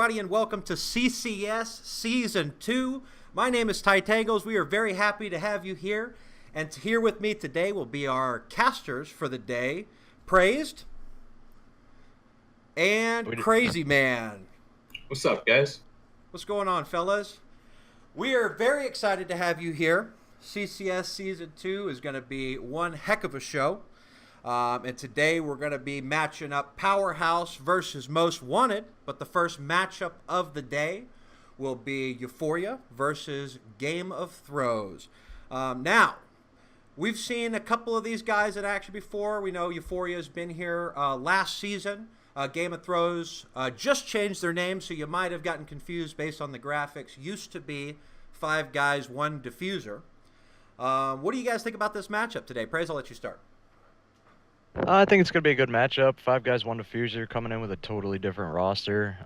everybody, and welcome to CCS Season 2. My name is Ty Tangles. We are very happy to have you here. And here with me today will be our casters for the day, Praised and Crazy Man. What's up, guys? What's going on, fellas? We are very excited to have you here. CCS Season 2 is going to be one heck of a show. And today we're going to be matching up Powerhouse versus Most Wanted. But the first matchup of the day will be Euphoria versus Game of Thrones. Now, we've seen a couple of these guys in action before. We know Euphoria has been here last season. Game of Thrones just changed their name, so you might have gotten confused based on the graphics. Used to be 5 guys, 1 diffuser. What do you guys think about this matchup today? Praise, I'll let you start. I think it's going to be a good matchup. 5 guys, 1 diffuser, coming in with a totally different roster.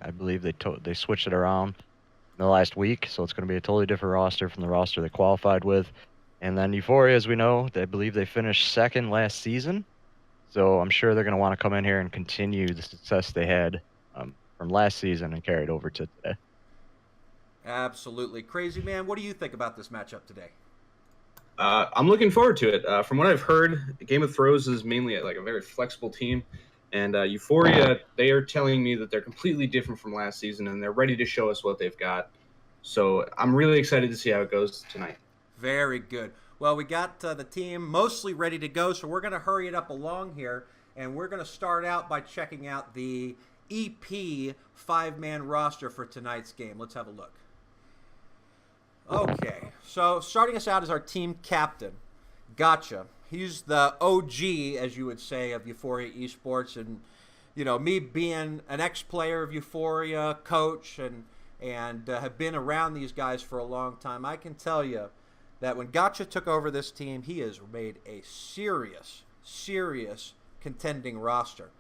I believe they switched it around in the last week, so it's going to be a totally different roster from the roster they qualified with. And then Euphoria, as we know, I believe they finished second last season, so I'm sure they're going to want to come in here and continue the success they had from last season and carry it over to today. Absolutely. Crazy Man, what do you think about this matchup today? I'm looking forward to it. From what I've heard, Game of Thrones is mainly like a very flexible team, and Euphoria, they are telling me that they're completely different from last season, and they're ready to show us what they've got. So I'm really excited to see how it goes tonight. Very good. Well, we got the team mostly ready to go, so we're going to hurry it up along here, and we're going to start out by checking out the EP 5-man roster for tonight's game. Let's have a look. Okay, so starting us out is our team captain, Gotcha. He's the OG, as you would say, of Euphoria Esports, and you know, me being an ex-player of Euphoria, coach, and have been around these guys for a long time, I can tell you that when Gotcha took over this team, he has made a serious contending roster.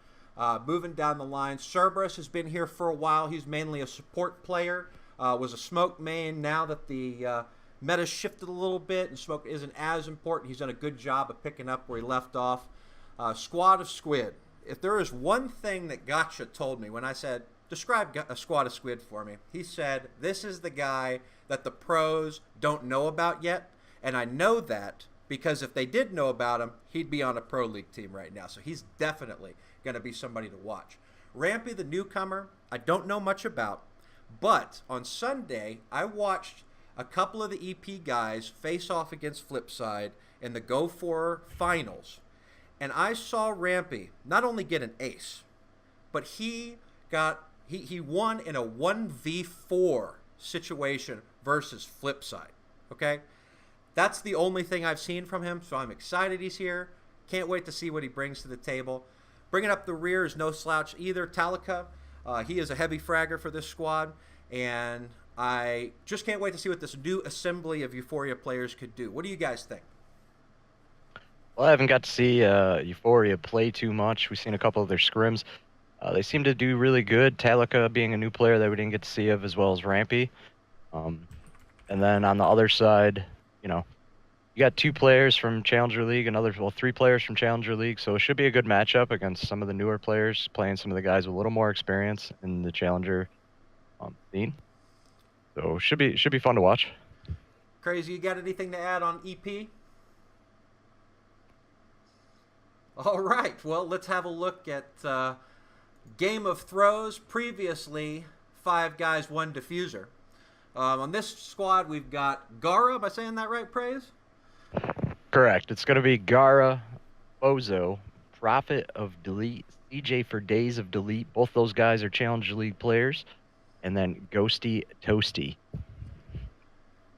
Moving down the line, Cerberus has been here for a while. He's mainly a support player. Was a smoke main. Now that the meta shifted a little bit and smoke isn't as important, he's done a good job of picking up where he left off. Squad of Squid. If there is one thing that Gotcha told me when I said, describe a Squad of Squid for me, he said, this is the guy that the pros don't know about yet. And I know that because if they did know about him, he'd be on a pro league team right now. So he's definitely going to be somebody to watch. Rampy, the newcomer, I don't know much about. But on Sunday, I watched a couple of the EP guys face off against Flipside in the Go 4 finals. And I saw Rampy not only get an ace, but he won in a 1v4 situation versus Flipside. Okay? That's the only thing I've seen from him, so I'm excited he's here. Can't wait to see what he brings to the table. Bringing up the rear is no slouch either. Talika. He is a heavy fragger for this squad, and I just can't wait to see what this new assembly of Euphoria players could do. What do you guys think? Well, I haven't got to see Euphoria play too much. We've seen a couple of their scrims. They seem to do really good. Talika being a new player that we didn't get to see of, as well as Rampy. And then on the other side, you know, you got 2 players from Challenger League, 3 players from Challenger League, so it should be a good matchup against some of the newer players, playing some of the guys with a little more experience in the Challenger scene. So should be fun to watch. Crazy, you got anything to add on EP? All right, well, let's have a look at Game of Thrones. Previously, 5 guys, 1 diffuser. On this squad, we've got Gara. Am I saying that right, Praise? Correct. It's going to be Gara, Bozo, Prophet of Delete, CJ for Days of Delete. Both those guys are Challenger League players. And then Ghosty Toasty.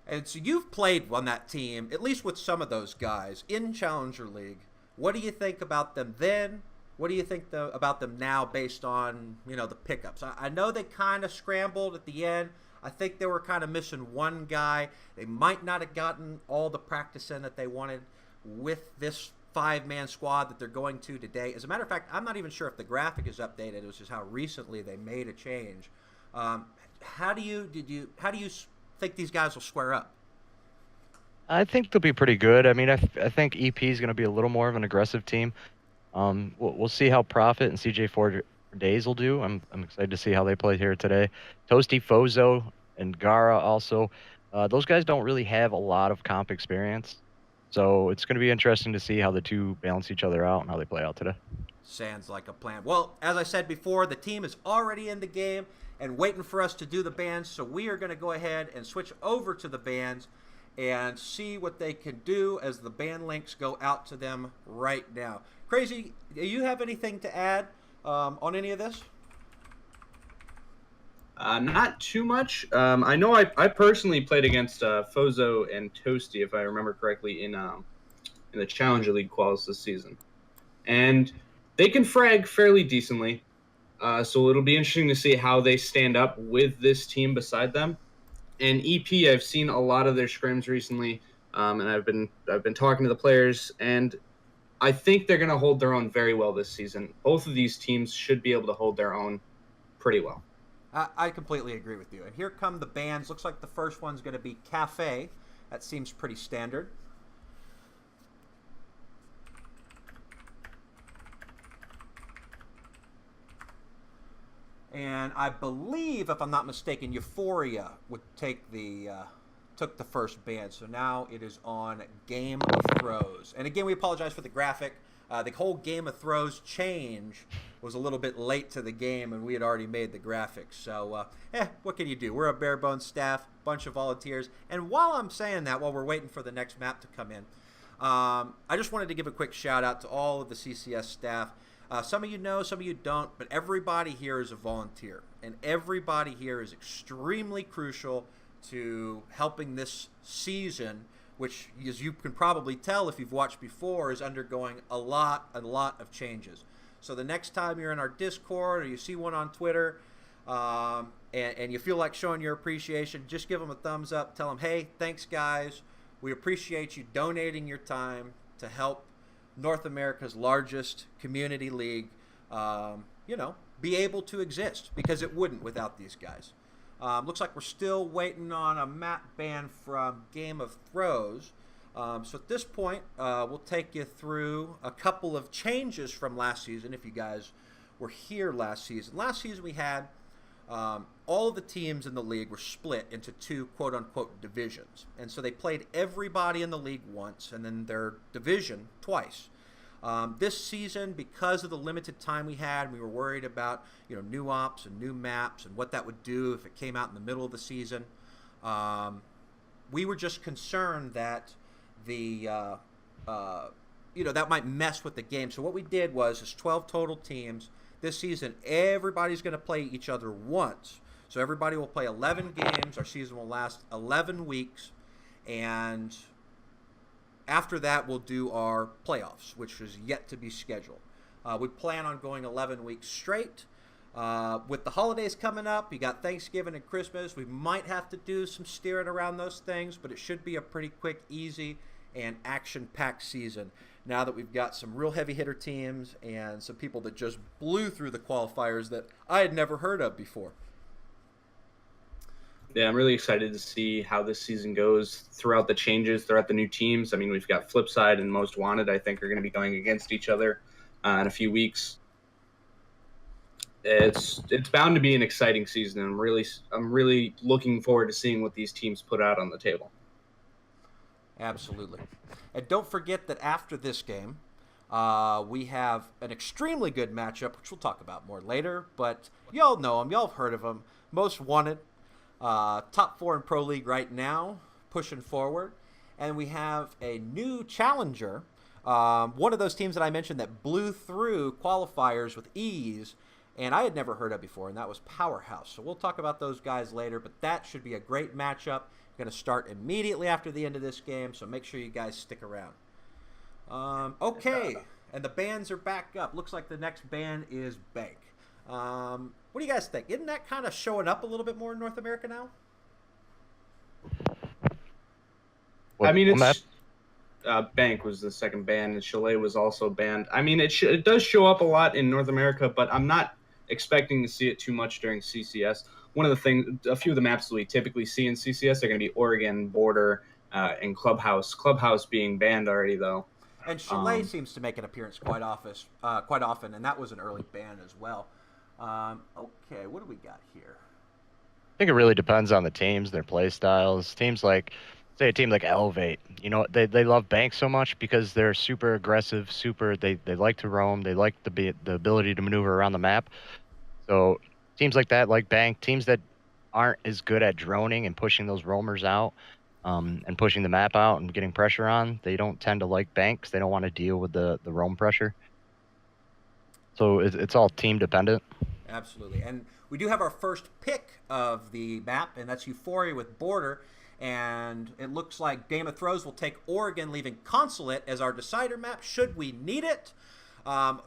And so you've played on that team, at least with some of those guys, in Challenger League. What do you think about them then? What do you think about them now based on, you know, the pickups? I know they kind of scrambled at the end. I think they were kind of missing one guy. They might not have gotten all the practice in that they wanted with this 5-man squad that they're going to today. As a matter of fact, I'm not even sure if the graphic is updated. It was just how recently they made a change. How do you think these guys will square up? I think they'll be pretty good. I mean, I think EP is going to be a little more of an aggressive team. We'll see how Prophet and CJ for days will do. I'm excited to see how they play here today. Toasty, Fozo, and Gara also. Those guys don't really have a lot of comp experience, so it's going to be interesting to see how the two balance each other out and how they play out today. Sounds like a plan. Well, as I said before, the team is already in the game and waiting for us to do the bands, so we are going to go ahead and switch over to the bands and see what they can do as the band links go out to them right now. Crazy, do you have anything to add on any of this? Not too much. I know I personally played against Fozo and Toasty, if I remember correctly, in the Challenger League quals this season, and they can frag fairly decently. So it'll be interesting to see how they stand up with this team beside them. And EP, I've seen a lot of their scrims recently, and I've been talking to the players, and I think they're going to hold their own very well this season. Both of these teams should be able to hold their own pretty well. I completely agree with you. And here come the bands. Looks like the first one's going to be Cafe. That seems pretty standard. And I believe, if I'm not mistaken, Euphoria would took the first band. So now it is on Game of Throws. And again, we apologize for the graphic. The whole Game of Throws change was a little bit late to the game, and we had already made the graphics. So, what can you do? We're a bare bones staff, bunch of volunteers. And while I'm saying that, while we're waiting for the next map to come in, I just wanted to give a quick shout out to all of the CCS staff. Some of you know, some of you don't, but everybody here is a volunteer, and everybody here is extremely crucial to helping this season, which, as you can probably tell if you've watched before, is undergoing a lot of changes. So the next time you're in our Discord or you see one on Twitter, and you feel like showing your appreciation, just give them a thumbs up. Tell them, hey, thanks, guys. We appreciate you donating your time to help North America's largest community league, be able to exist, because it wouldn't without these guys. Looks like we're still waiting on a map ban from Game of Throws. So at this point, we'll take you through a couple of changes from last season, if you guys were here last season. Last season we had all of the teams in the league were split into two quote-unquote divisions. And so they played everybody in the league once and then their division twice. This season, because of the limited time we had, we were worried about new ops and new maps and what that would do if it came out in the middle of the season. We were just concerned that that might mess with the game. So what we did was, it's 12 total teams. This season, everybody's going to play each other once. So everybody will play 11 games. Our season will last 11 weeks. And after that, we'll do our playoffs, which is yet to be scheduled. We plan on going 11 weeks straight. With the holidays coming up, you got Thanksgiving and Christmas. We might have to do some steering around those things, but it should be a pretty quick, easy, and action-packed season. Now that we've got some real heavy hitter teams and some people that just blew through the qualifiers that I had never heard of before. Yeah, I'm really excited to see how this season goes throughout the changes, throughout the new teams. I mean, we've got Flipside and Most Wanted, I think, are going to be going against each other in a few weeks. It's bound to be an exciting season, and I'm really looking forward to seeing what these teams put out on the table. Absolutely. And don't forget that after this game, we have an extremely good matchup, which we'll talk about more later, but y'all know him, y'all have heard of him. Most Wanted, top 4 in Pro League right now, pushing forward. And we have a new challenger, one of those teams that I mentioned that blew through qualifiers with ease, and I had never heard of before, and that was Powerhouse. So we'll talk about those guys later, but that should be a great matchup. Going to start immediately after the end of this game, so make sure you guys stick around. Okay, and the bands are back up. Looks like the next band is Bank. What do you guys think? Isn't that kind of showing up a little bit more in North America now? I mean, it's Bank was the second band, and Chalet was also banned. I mean, it does show up a lot in North America, but I'm not expecting to see it too much during CCS. One of the things, a few of the maps that we typically see in CCS are going to be Oregon, Border, and Clubhouse. Clubhouse being banned already, though. And Chalet seems to make an appearance quite often, and that was an early ban as well. Okay, what do we got here? I think it really depends on the teams, their play styles. Teams like, say, a team like Elevate, you know, they love Bank so much because they're super aggressive, they like to roam, they like the ability to maneuver around the map. So teams like that, like Bank, teams that aren't as good at droning and pushing those roamers out, and pushing the map out and getting pressure on, they don't tend to like Bank because they don't want to deal with the roam pressure. So it's all team dependent. Absolutely. And we do have our first pick of the map, and that's Euphoria with Border. And it looks like Game of Thrones will take Oregon, leaving Consulate as our decider map, should we need it.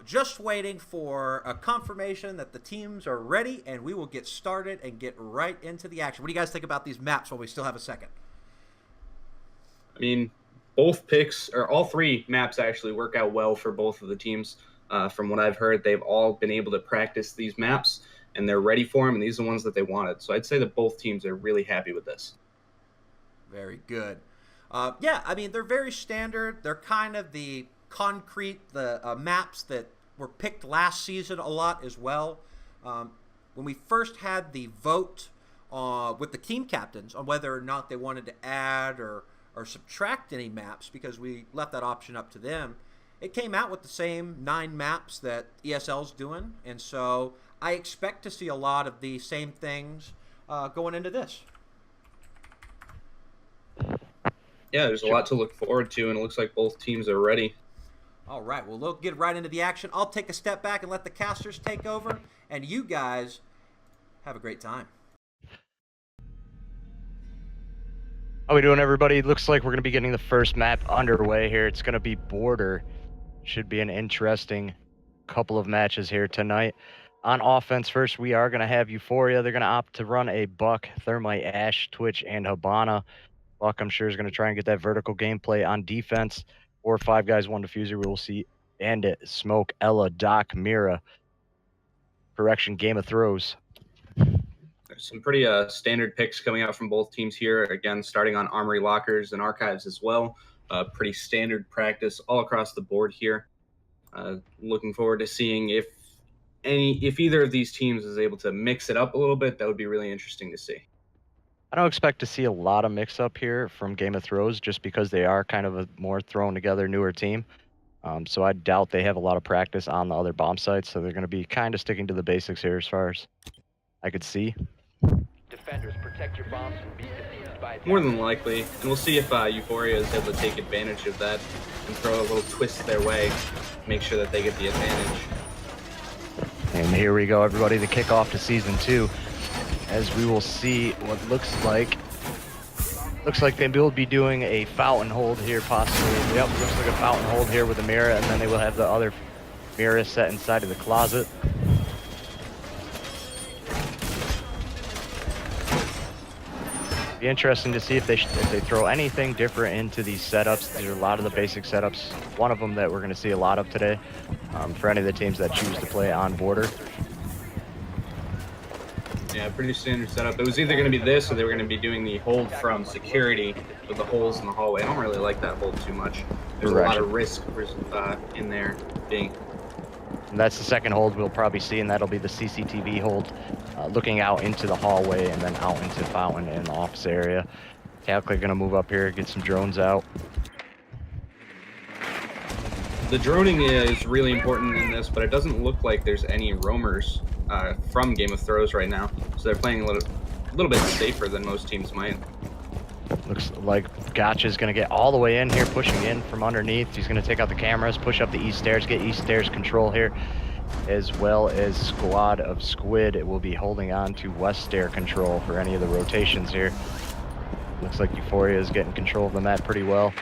Just waiting for a confirmation that the teams are ready, and we will get started and get right into the action. What do you guys think about these maps while we still have a second? I mean, both picks, or all three maps actually work out well for both of the teams. From what I've heard, they've all been able to practice these maps, and they're ready for them, and these are the ones that they wanted. So I'd say that both teams are really happy with this. Very good. Yeah, I mean, they're very standard. They're kind of the concrete, the maps that were picked last season a lot as well. When we first had the vote with the team captains on whether or not they wanted to add or subtract any maps, because we left that option up to them, it came out with the same 9 maps that ESL's doing, and so I expect to see a lot of the same things going into this. Yeah, there's a lot to look forward to, and it looks like both teams are ready. All right, well, we'll get right into the action. I'll take a step back and let the casters take over, and you guys have a great time. How we doing, everybody? Looks like we're going to be getting the first map underway here. It's going to be Border. Should be an interesting couple of matches here tonight. On offense first, we are going to have Euphoria. They're going to opt to run a Buck, Thermite, Ash, Twitch, and Habana. Buck, I'm sure, is going to try and get that vertical gameplay on defense. 4 5 guys, 1 diffuser. We will see Bandit, Smoke, Ella, Doc, Mira. Correction, Game of Throws. There's some pretty standard picks coming out from both teams here. Again, starting on Armory Lockers and Archives as well. Pretty standard practice all across the board here. Looking forward to seeing if either of these teams is able to mix it up a little bit. That would be really interesting to see. I don't expect to see a lot of mix-up here from Game of Thrones just because they are kind of a more thrown-together, newer team. So I doubt they have a lot of practice on the other bomb sites, so they're going to be kind of sticking to the basics here as far as I could see. Defenders, protect your bombs from being defused by More than likely. And we'll see if Euphoria is able to take advantage of that and throw a little twist their way, make sure that they get the advantage. And here we go, everybody, the kickoff to Season 2. As we will see what looks like they will be doing a fountain hold here, possibly. Yep, looks like a fountain hold here with a mirror, and then they will have the other mirror set inside of the closet. Be interesting to see if they throw anything different into these setups. These are a lot of the basic setups. One of them that we're going to see a lot of today for any of the teams that choose to play on Border. Yeah, pretty standard setup. It was either going to be this or they were going to be doing the hold from security with the holes in the hallway. I don't really like that hold too much. There's a lot of risk in there being. And that's the second hold we'll probably see, and that'll be the CCTV hold, looking out into the hallway and then out into fountain in the office area. Tactically going to move up here, get some drones out. The droning is really important in this, but it doesn't look like there's any roamers from Game of Thrones right now, so they're playing a little bit safer than most teams might. Looks like Gotcha's going to get all the way in here, pushing in from underneath. He's going to take out the cameras, push up the east stairs, get east stairs control here, as well as Squad of Squid. It will be holding on to west stair control for any of the rotations here. Looks like Euphoria is getting control of the map pretty well.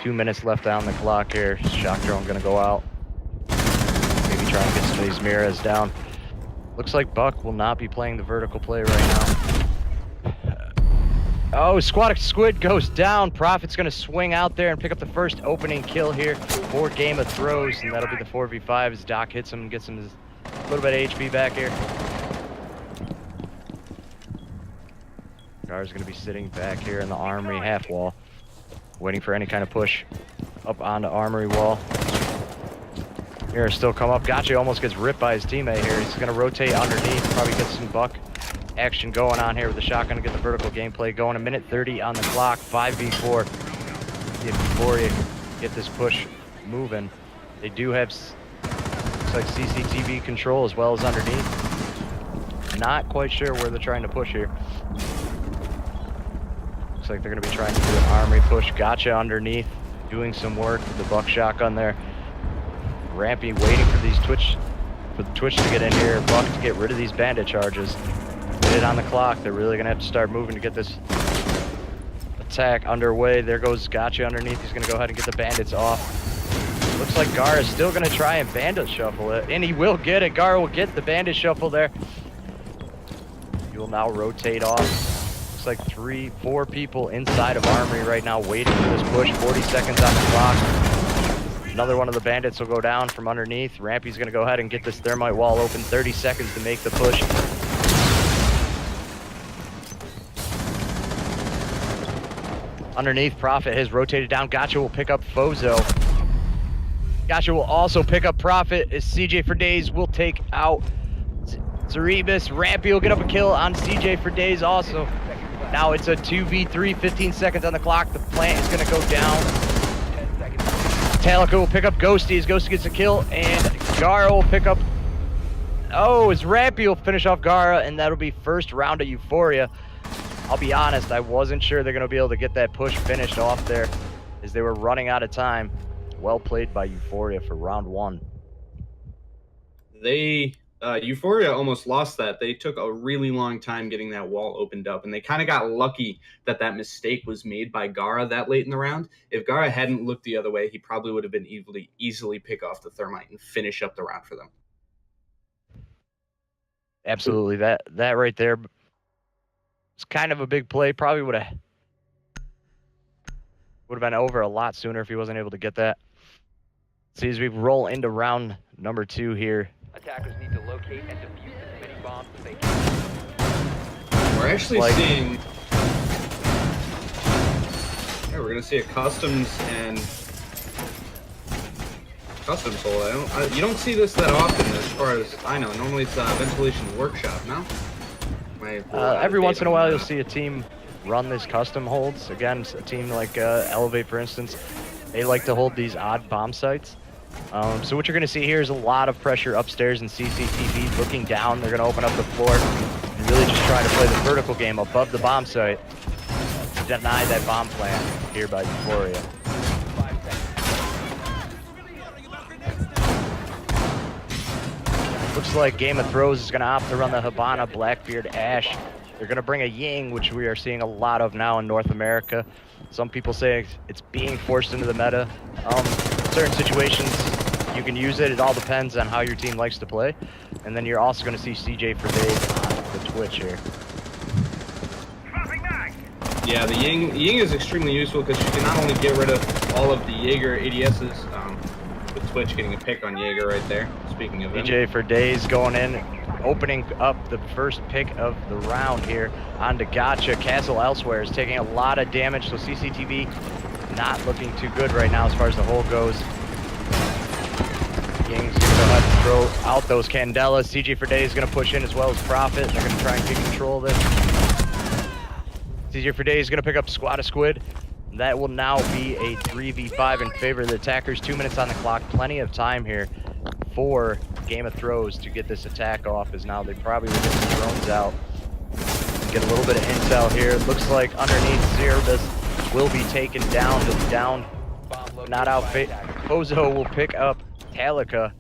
2 minutes left on the clock here. Shock drone going to go out. Maybe try and get some of these mirrors down. Looks like Buck will not be playing the vertical play right now. Oh, Squad of Squid goes down. Prophet's going to swing out there and pick up the first opening kill here for Game of Throws, and that'll be the 4v5 as Doc hits him and gets him a little bit of HP back here. Gar's going to be sitting back here in the armory half wall, waiting for any kind of push up onto armory wall. Here, still come up. Gotcha almost gets ripped by his teammate here. He's going to rotate underneath. Probably get some buck action going on here with the shotgun to get the vertical gameplay going. 1:30 on the clock. 5v4. See if Euphoria can get this push moving. They do have, looks like CCTV control as well as underneath. Not quite sure where they're trying to push here. Looks like they're going to be trying to do an armory push. Gotcha underneath. Doing some work with the buck shotgun there. Rampy waiting for the Twitch to get in here. Buck to get rid of these bandit charges. Get it on the clock. They're really gonna have to start moving to get this attack underway. There goes Gotcha underneath. He's gonna go ahead and get the bandits off. Looks like Gar is still gonna try and bandit shuffle it, and he will get it. Gar will get the bandit shuffle there. He will now rotate off. Looks like 4 people inside of Armory right now waiting for this push. 40 seconds on the clock. Another one of the bandits will go down from underneath. Rampy's going to go ahead and get this thermite wall open. 30 seconds to make the push. Underneath, Prophet has rotated down. Gotcha will pick up Fozo. Gotcha will also pick up Prophet as CJ for Days will take out Zerebus. Rampy will get up a kill on CJ for Days also. Now it's a 2v3, 15 seconds on the clock. The plant is going to go down. Talica will pick up Ghosty as Ghosty gets a kill, and Gara will pick up... Oh, as Rampy will finish off Gara, and that'll be first round of Euphoria. I'll be honest, I wasn't sure they're going to be able to get that push finished off there as they were running out of time. Well played by Euphoria for round 1. Euphoria almost lost that. They took a really long time getting that wall opened up, and they kind of got lucky that that mistake was made by Gara that late in the round. If Gara hadn't looked the other way, he probably would have been easily pick off the thermite and finish up the round for them. Absolutely. That right there was kind of a big play. Probably would have been over a lot sooner if he wasn't able to get that. See, as we roll into round number 2 here. Attackers need to locate and defuse as many bombs as they can. We're actually seeing... Yeah, we're going to see a customs and... Customs hole. You don't see this that often as far as I know. Normally it's a ventilation workshop, no? Every once in a while you'll see a team run these custom holds. Again, a team like Elevate, for instance, they like to hold these odd bomb sites. So what you're going to see here is a lot of pressure upstairs in CCTV looking down. They're going to open up the floor and really just try to play the vertical game above the bomb site to deny that bomb plant here by Euphoria. Looks like Game of Thrones is going to opt to run the Hibana Blackbeard Ash. They're going to bring a Ying, which we are seeing a lot of now in North America. Some people say it's being forced into the meta. Certain situations you can use it. It all depends on how your team likes to play. And then you're also going to see CJ for Days on the Twitch here. Yeah, the Ying is extremely useful because you can not only get rid of all of the Jaeger ADSs, with Twitch getting a pick on Jaeger right there. Speaking of CJ for Days going in, opening up the first pick of the round here onto Gotcha. Castle Elsewhere is taking a lot of damage, so CCTV not looking too good right now as far as the hole goes. Ying's going to go ahead and throw out those Candelas. CJ for Days is going to push in as well as Prophet. They're going to try and get control of this. CJ for Days is going to pick up Squad of Squid. That will now be a 3v5 in favor of the attackers. 2 minutes on the clock. Plenty of time here for Game of Thrones to get this attack off, as now they probably will get the drones out. Get a little bit of intel here. Looks like underneath Zerebus will be taken down to the down. Not out. Fozo will pick up Talica,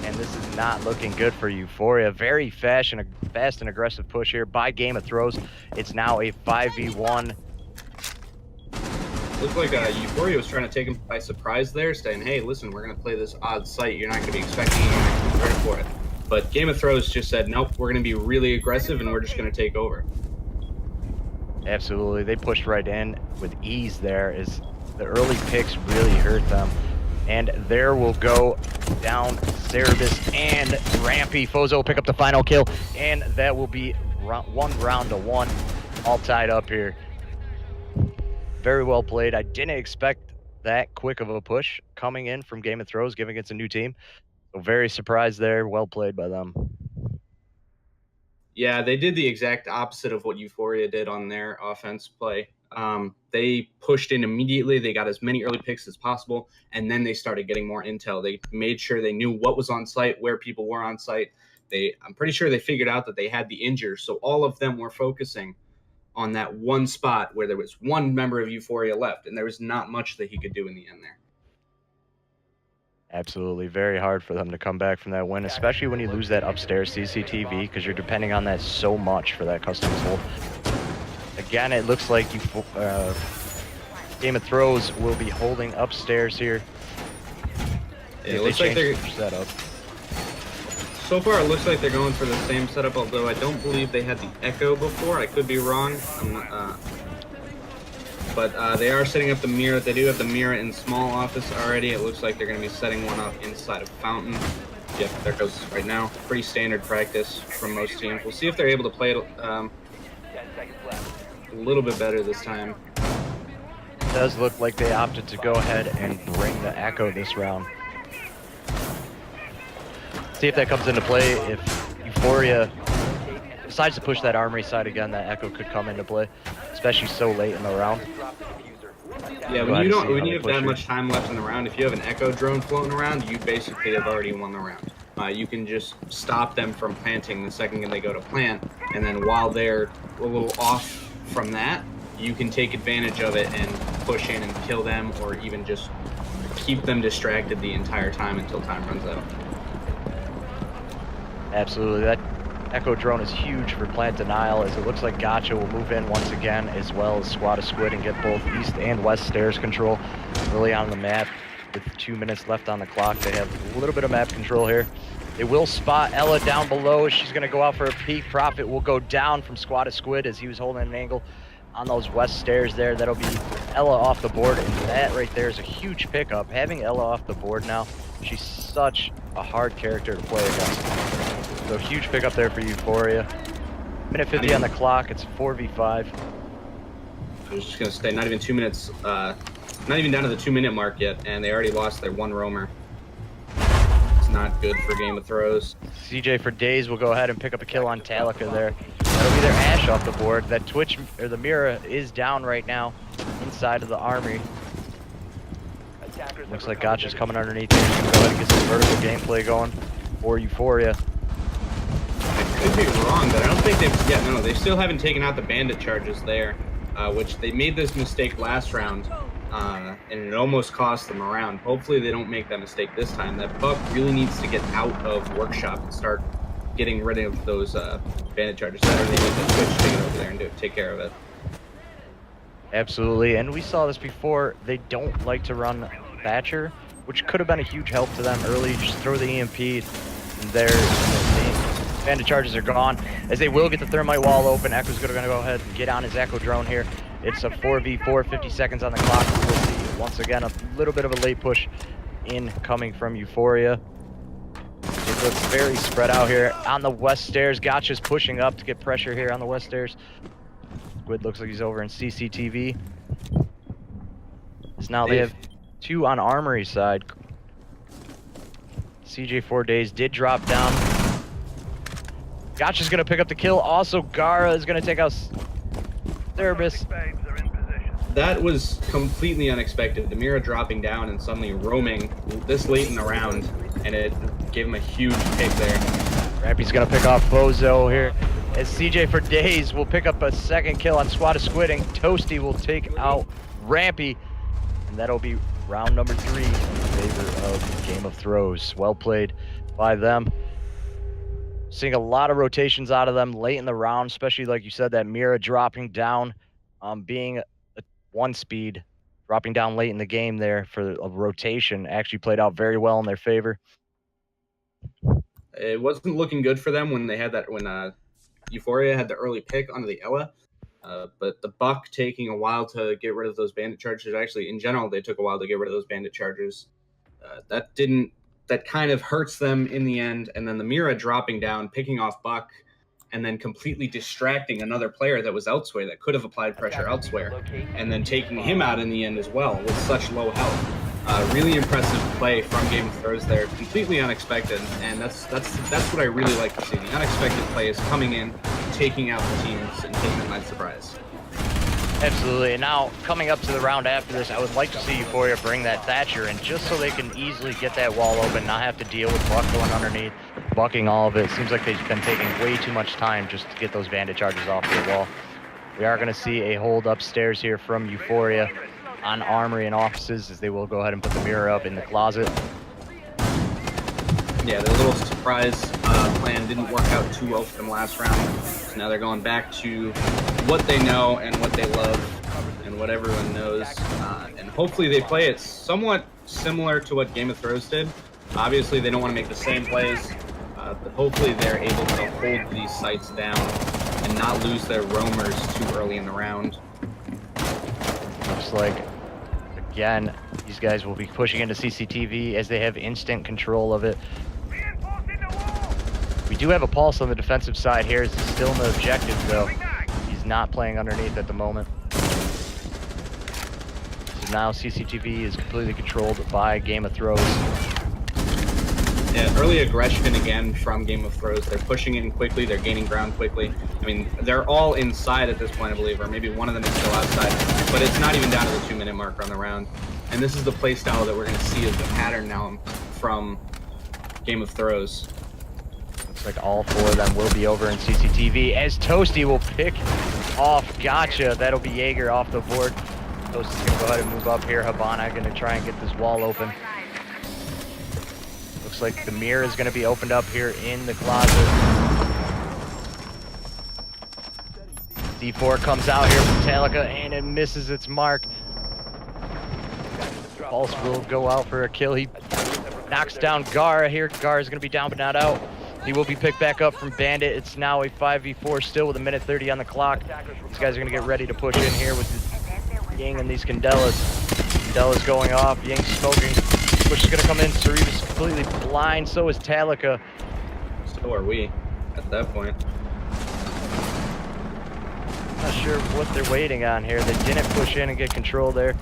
and this is not looking good for Euphoria. Very fast and aggressive push here by Game of Thrones. It's now a 5v1. Looked like Euphoria was trying to take him by surprise there, saying, hey, listen, we're going to play this odd site. You're not going to be expecting it. You're not going to be ready for it. But Game of Thrones just said, nope, we're going to be really aggressive, and we're just going to take over. Absolutely. They pushed right in with ease there as the early picks really hurt them. And there will go down Cerebus and Rampy. Fozo will pick up the final kill, and that will be 1 round to 1, all tied up here. Very well played. I didn't expect that quick of a push coming in from Game of Thrones, given it's a new team. So very surprised there. Well played by them. Yeah, they did the exact opposite of what Euphoria did on their offense play. They pushed in immediately. They got as many early picks as possible, and then they started getting more intel. They made sure they knew what was on site, where people were on site. I'm pretty sure they figured out that they had the injured, so all of them were focusing on that one spot where there was one member of Euphoria left, and there was not much that he could do in the end there. Absolutely. Very hard for them to come back from that win, especially when you lose that upstairs CCTV, because you're depending on that so much for that customs hold. Again, it looks like Game of Thrones will be holding upstairs here. It looks like they're setup. So far, it looks like they're going for the same setup, although I don't believe they had the Echo before. I could be wrong. But they are setting up the mirror. They do have the mirror in small office already. It looks like they're going to be setting one up inside of Fountain. Yep, there it goes right now. Pretty standard practice from most teams. We'll see if they're able to play it 10 seconds left. a little bit better this time. It does look like they opted to go ahead and bring the Echo this round. See if that comes into play. If Euphoria decides to push that armory side again, that Echo could come into play, especially so late in the round. Drop the diffuser. Yeah, when you have that much time left in the round, if you have an Echo drone floating around, you basically have already won the round. You can just stop them from planting the second they go to plant, and then while they're a little off from that, you can take advantage of it and push in and kill them, or even just keep them distracted the entire time until time runs out. Absolutely. That Echo drone is huge for plant denial, as it looks like Gotcha will move in once again, as well as Squad of Squid, and get both east and west stairs control early on the map. With 2 minutes left on the clock, they have a little bit of map control here. They will spot Ella down below. She's going to go out for a peek. Profit will go down from Squad of Squid as he was holding an angle on those west stairs there. That'll be Ella off the board, and that right there is a huge pickup. Having Ella off the board now, she's such a hard character to play against. So huge pickup there for Euphoria. Minute 50 on the clock. It's 4v5. I was just going to say, not even 2 minutes, not even down to the 2 minute mark yet, and they already lost their one roamer. It's not good for Game of Thrones. CJ for Days will go ahead and pick up a kill on Talica there. That'll be their Ash off the board. That Twitch, or the Mira, is down right now inside of the armory. Looks like Gotcha's coming underneath here. Go ahead and get some vertical gameplay going for Euphoria. I could be wrong, but I don't think they've... they still haven't taken out the bandit charges there, which they made this mistake last round, and it almost cost them a round. Hopefully they don't make that mistake this time. That Buck really needs to get out of Workshop and start getting rid of those bandit charges. Better they need to switch to get over there and take care of it. Absolutely, and we saw this before. They don't like to run Thatcher, which could have been a huge help to them early. Just throw the EMP, and their bandit charges are gone, as they will get the thermite wall open. Echo's going to go ahead and get on his Echo drone here. It's a 4v4, 50 seconds on the clock. We'll see once again a little bit of a late push incoming from Euphoria. It looks very spread out here on the west stairs. Gotcha's pushing up to get pressure here on the west stairs. Squid looks like he's over in CCTV. So now they have two on Armory side. CJ4 Days did drop down. Gotcha's gonna pick up the kill. Also, Gara is gonna take out Cerebus. That was completely unexpected. The Mira dropping down and suddenly roaming this late in the round, and it gave him a huge pick there. Rampy's gonna pick off Bozo here, as CJ for Days will pick up a second kill on Squad of Squid, and Toasty will take out Rampy, and that'll be round number 3 in favor of Game of Thrones. Well played by them. Seeing a lot of rotations out of them late in the round, especially like you said, that Mira dropping down, being a 1-speed, dropping down late in the game there for a rotation actually played out very well in their favor. It wasn't looking good for them when they had that, when Euphoria had the early pick onto the Ella, but the Buck taking a while to get rid of those bandit charges. Actually, in general, they took a while to get rid of those bandit charges. That kind of hurts them in the end, and then the Mira dropping down, picking off Buck, and then completely distracting another player that was elsewhere that could have applied pressure elsewhere, and then taking him out in the end as well with such low health. Really impressive play from Game of Thrones there, completely unexpected, and that's what I really like to see. The unexpected plays coming in, taking out the teams, and taking them by surprise. Absolutely. And now, coming up to the round after this, I would like to see Euphoria bring that Thatcher in just so they can easily get that wall open, not have to deal with Buck going underneath, bucking all of it. Seems like they've been taking way too much time just to get those bandit charges off the wall. We are going to see a hold upstairs here from Euphoria on Armory and offices, as they will go ahead and put the mirror up in the closet. Yeah, their little surprise plan didn't work out too well for them last round. So now they're going back to what they know and what they love and what everyone knows. And hopefully they play it somewhat similar to what Game of Thrones did. Obviously, they don't want to make the same plays, but hopefully they're able to hold these sites down and not lose their roamers too early in the round. Looks like, again, these guys will be pushing into CCTV as they have instant control of it. We do have a pulse on the defensive side here. He's still in the objective, though. He's not playing underneath at the moment. So now CCTV is completely controlled by Game of Thrones. Yeah, early aggression again from Game of Thrones. They're pushing in quickly. They're gaining ground quickly. I mean, they're all inside at this point, I believe, or maybe one of them is still outside. But it's not even down to the 2-minute marker on the round. And this is the play style that we're going to see as the pattern now from Game of Thrones. Looks like all four of them will be over in CCTV as Toasty will pick off Gotcha. That'll be Jaeger off the board. Toasty's going to go ahead and move up here. Habana going to try and get this wall open. Looks like the mirror is going to be opened up here in the closet. D4 comes out here from Metallica and it misses its mark. Pulse will go out for a kill. He knocks down Gara here. Gara is going to be down but not out. He will be picked back up from Bandit. It's now a 5v4 still with 1:30 on the clock. These guys are going to get ready to push in here with the Ying and these Candelas. Candelas going off. Ying smoking. Push is going to come in. Cerebus is completely blind. So is Metallica. So are we at that point. Not sure what they're waiting on here. They didn't push in and get control there.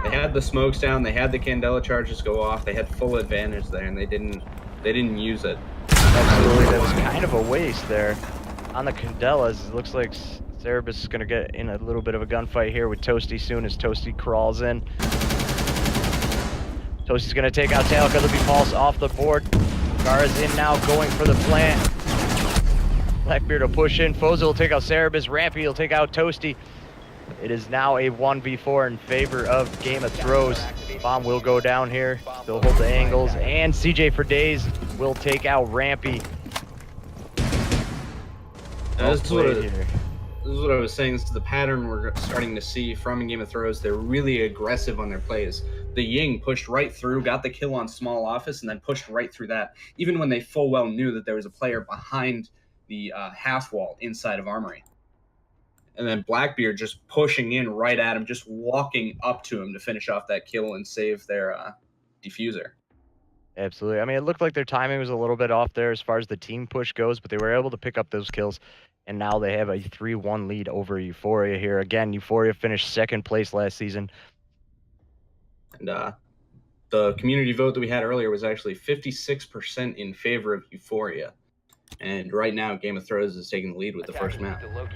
They had the smokes down. They had the Candela charges go off. They had full advantage there, and they didn't use it. Absolutely, that was kind of a waste there. On the Candelas, it looks like Cerebus is going to get in a little bit of a gunfight here with Toasty soon as Toasty crawls in. Toasty's going to take out Metallica. There'll be Pulse off the board. Gara's in now, going for the plant. Blackbeard will push in. Foza will take out Cerebus. Rampy will take out Toasty. It is now a 1v4 in favor of Game of Thrones. Bomb will go down here. They'll hold the angles. And CJ for Days will take out Rampy. This is what I was saying. This is the pattern we're starting to see from Game of Thrones. They're really aggressive on their plays. The Ying pushed right through, got the kill on small office, and then pushed right through that, even when they full well knew that there was a player behind the half wall inside of Armory. And then Blackbeard just pushing in right at him, just walking up to him to finish off that kill and save their diffuser. Absolutely. I mean, it looked like their timing was a little bit off there as far as the team push goes, but they were able to pick up those kills. And now they have a 3-1 lead over Euphoria here. Again, Euphoria finished second place last season. And the community vote that we had earlier was actually 56% in favor of Euphoria. And right now, Game of Thrones is taking the lead with the first map. We're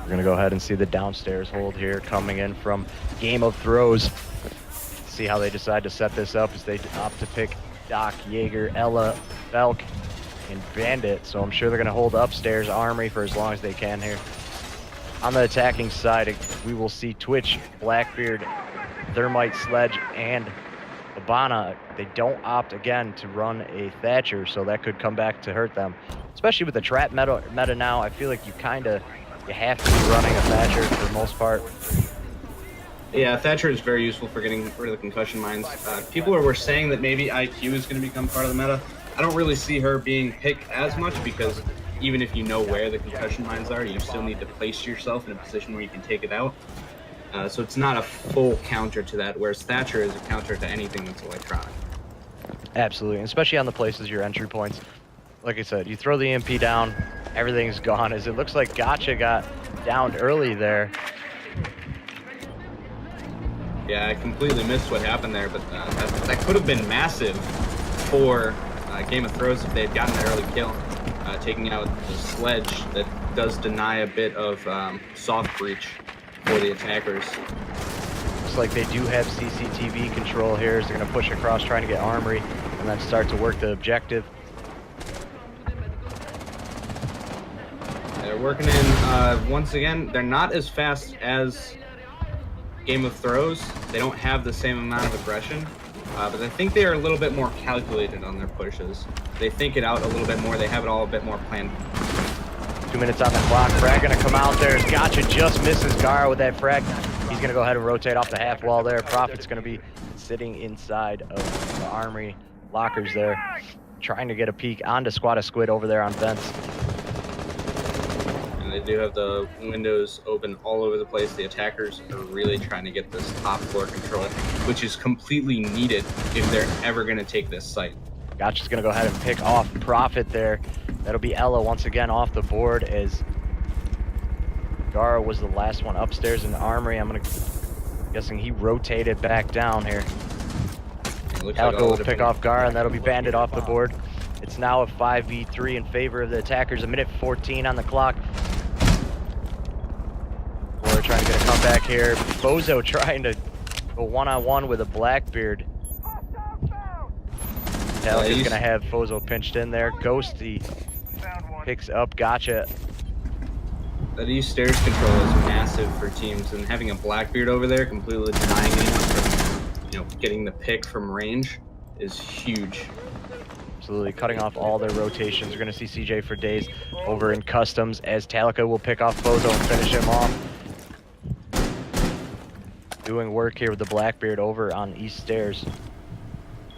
going to go ahead and see the downstairs hold here coming in from Game of Thrones. See how they decide to set this up as they opt to pick Doc, Jaeger, Ella, Belk, and Bandit. So I'm sure they're going to hold upstairs Armory for as long as they can here. On the attacking side, we will see Twitch, Blackbeard, Thermite, Sledge, and Habana. They don't opt again to run a Thatcher, so that could come back to hurt them. Especially with the trap meta now, I feel like you have to be running a Thatcher for the most part. Yeah, Thatcher is very useful for getting rid of the concussion mines. People were saying that maybe IQ is going to become part of the meta. I don't really see her being picked as much because even if you know where the concussion mines are, you still need to place yourself in a position where you can take it out. So it's not a full counter to that, whereas Thatcher is a counter to anything that's electronic. Absolutely, and especially on the places, your entry points. Like I said, you throw the MP down, everything's gone. As it looks like Gotcha got downed early there. Yeah, I completely missed what happened there, but that could have been massive for Game of Thrones if they had gotten the early kill, taking out the sledge that does deny a bit of soft breach for the attackers. Looks like they do have CCTV control here, so they're going to push across trying to get Armory and then start to work the objective. They're working in, once again, they're not as fast as Game of Thrones. They don't have the same amount of aggression, but I think they are a little bit more calculated on their pushes. They think it out a little bit more. They have it all a bit more planned. 2 minutes on the clock. Frag going to come out there. Gotcha just misses Gara with that frag. He's going to go ahead and rotate off the half wall there. Prophet's going to be sitting inside of the Armory lockers there, trying to get a peek onto Squad of Squid over there on vents. And they do have the windows open all over the place. The attackers are really trying to get this top floor control, which is completely needed if they're ever going to take this site. Gotcha's going to go ahead and pick off Prophet there. That'll be Ella once again off the board as Gara was the last one upstairs in the Armory. I'm guessing he rotated back down here. Calico will pick off Gara, and that'll be Bandit off the board. It's now a 5v3 in favor of the attackers. 1:14 on the clock. We're trying to get a comeback here. Bozo trying to go one-on-one with a Blackbeard. Calico's going to have Bozo pinched in there. Ghosty picks up Gotcha. That east stairs control is massive for teams, and having a Blackbeard over there completely denying anyone from, getting the pick from range is huge. Absolutely, cutting off all their rotations. We're going to see CJ for days over in customs as Talica will pick off Bozo and finish him off. Doing work here with the Blackbeard over on east stairs.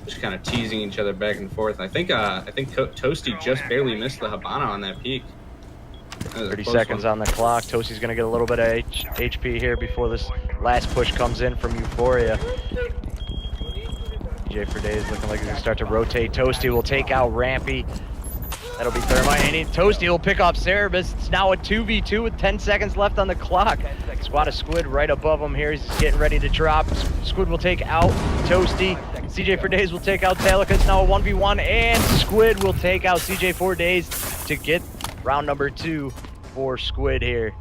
Just kind of teasing each other back and forth. I think Toasty just barely missed the Habana on that peak. 30 seconds on the clock. Toasty's going to get a little bit of HP here before this last push comes in from Euphoria. DJ for days looking like he's going to start to rotate. Toasty will take out Rampy. That'll be Thermite. And Toasty will pick off Cerebus. It's now a 2v2 with 10 seconds left on the clock. Squad of Squid right above him here. He's getting ready to drop. Squid will take out Toasty. CJ for days will take out Talica. It's now a 1v1, and Squid will take out CJ for days to get round number 2 for Squid here.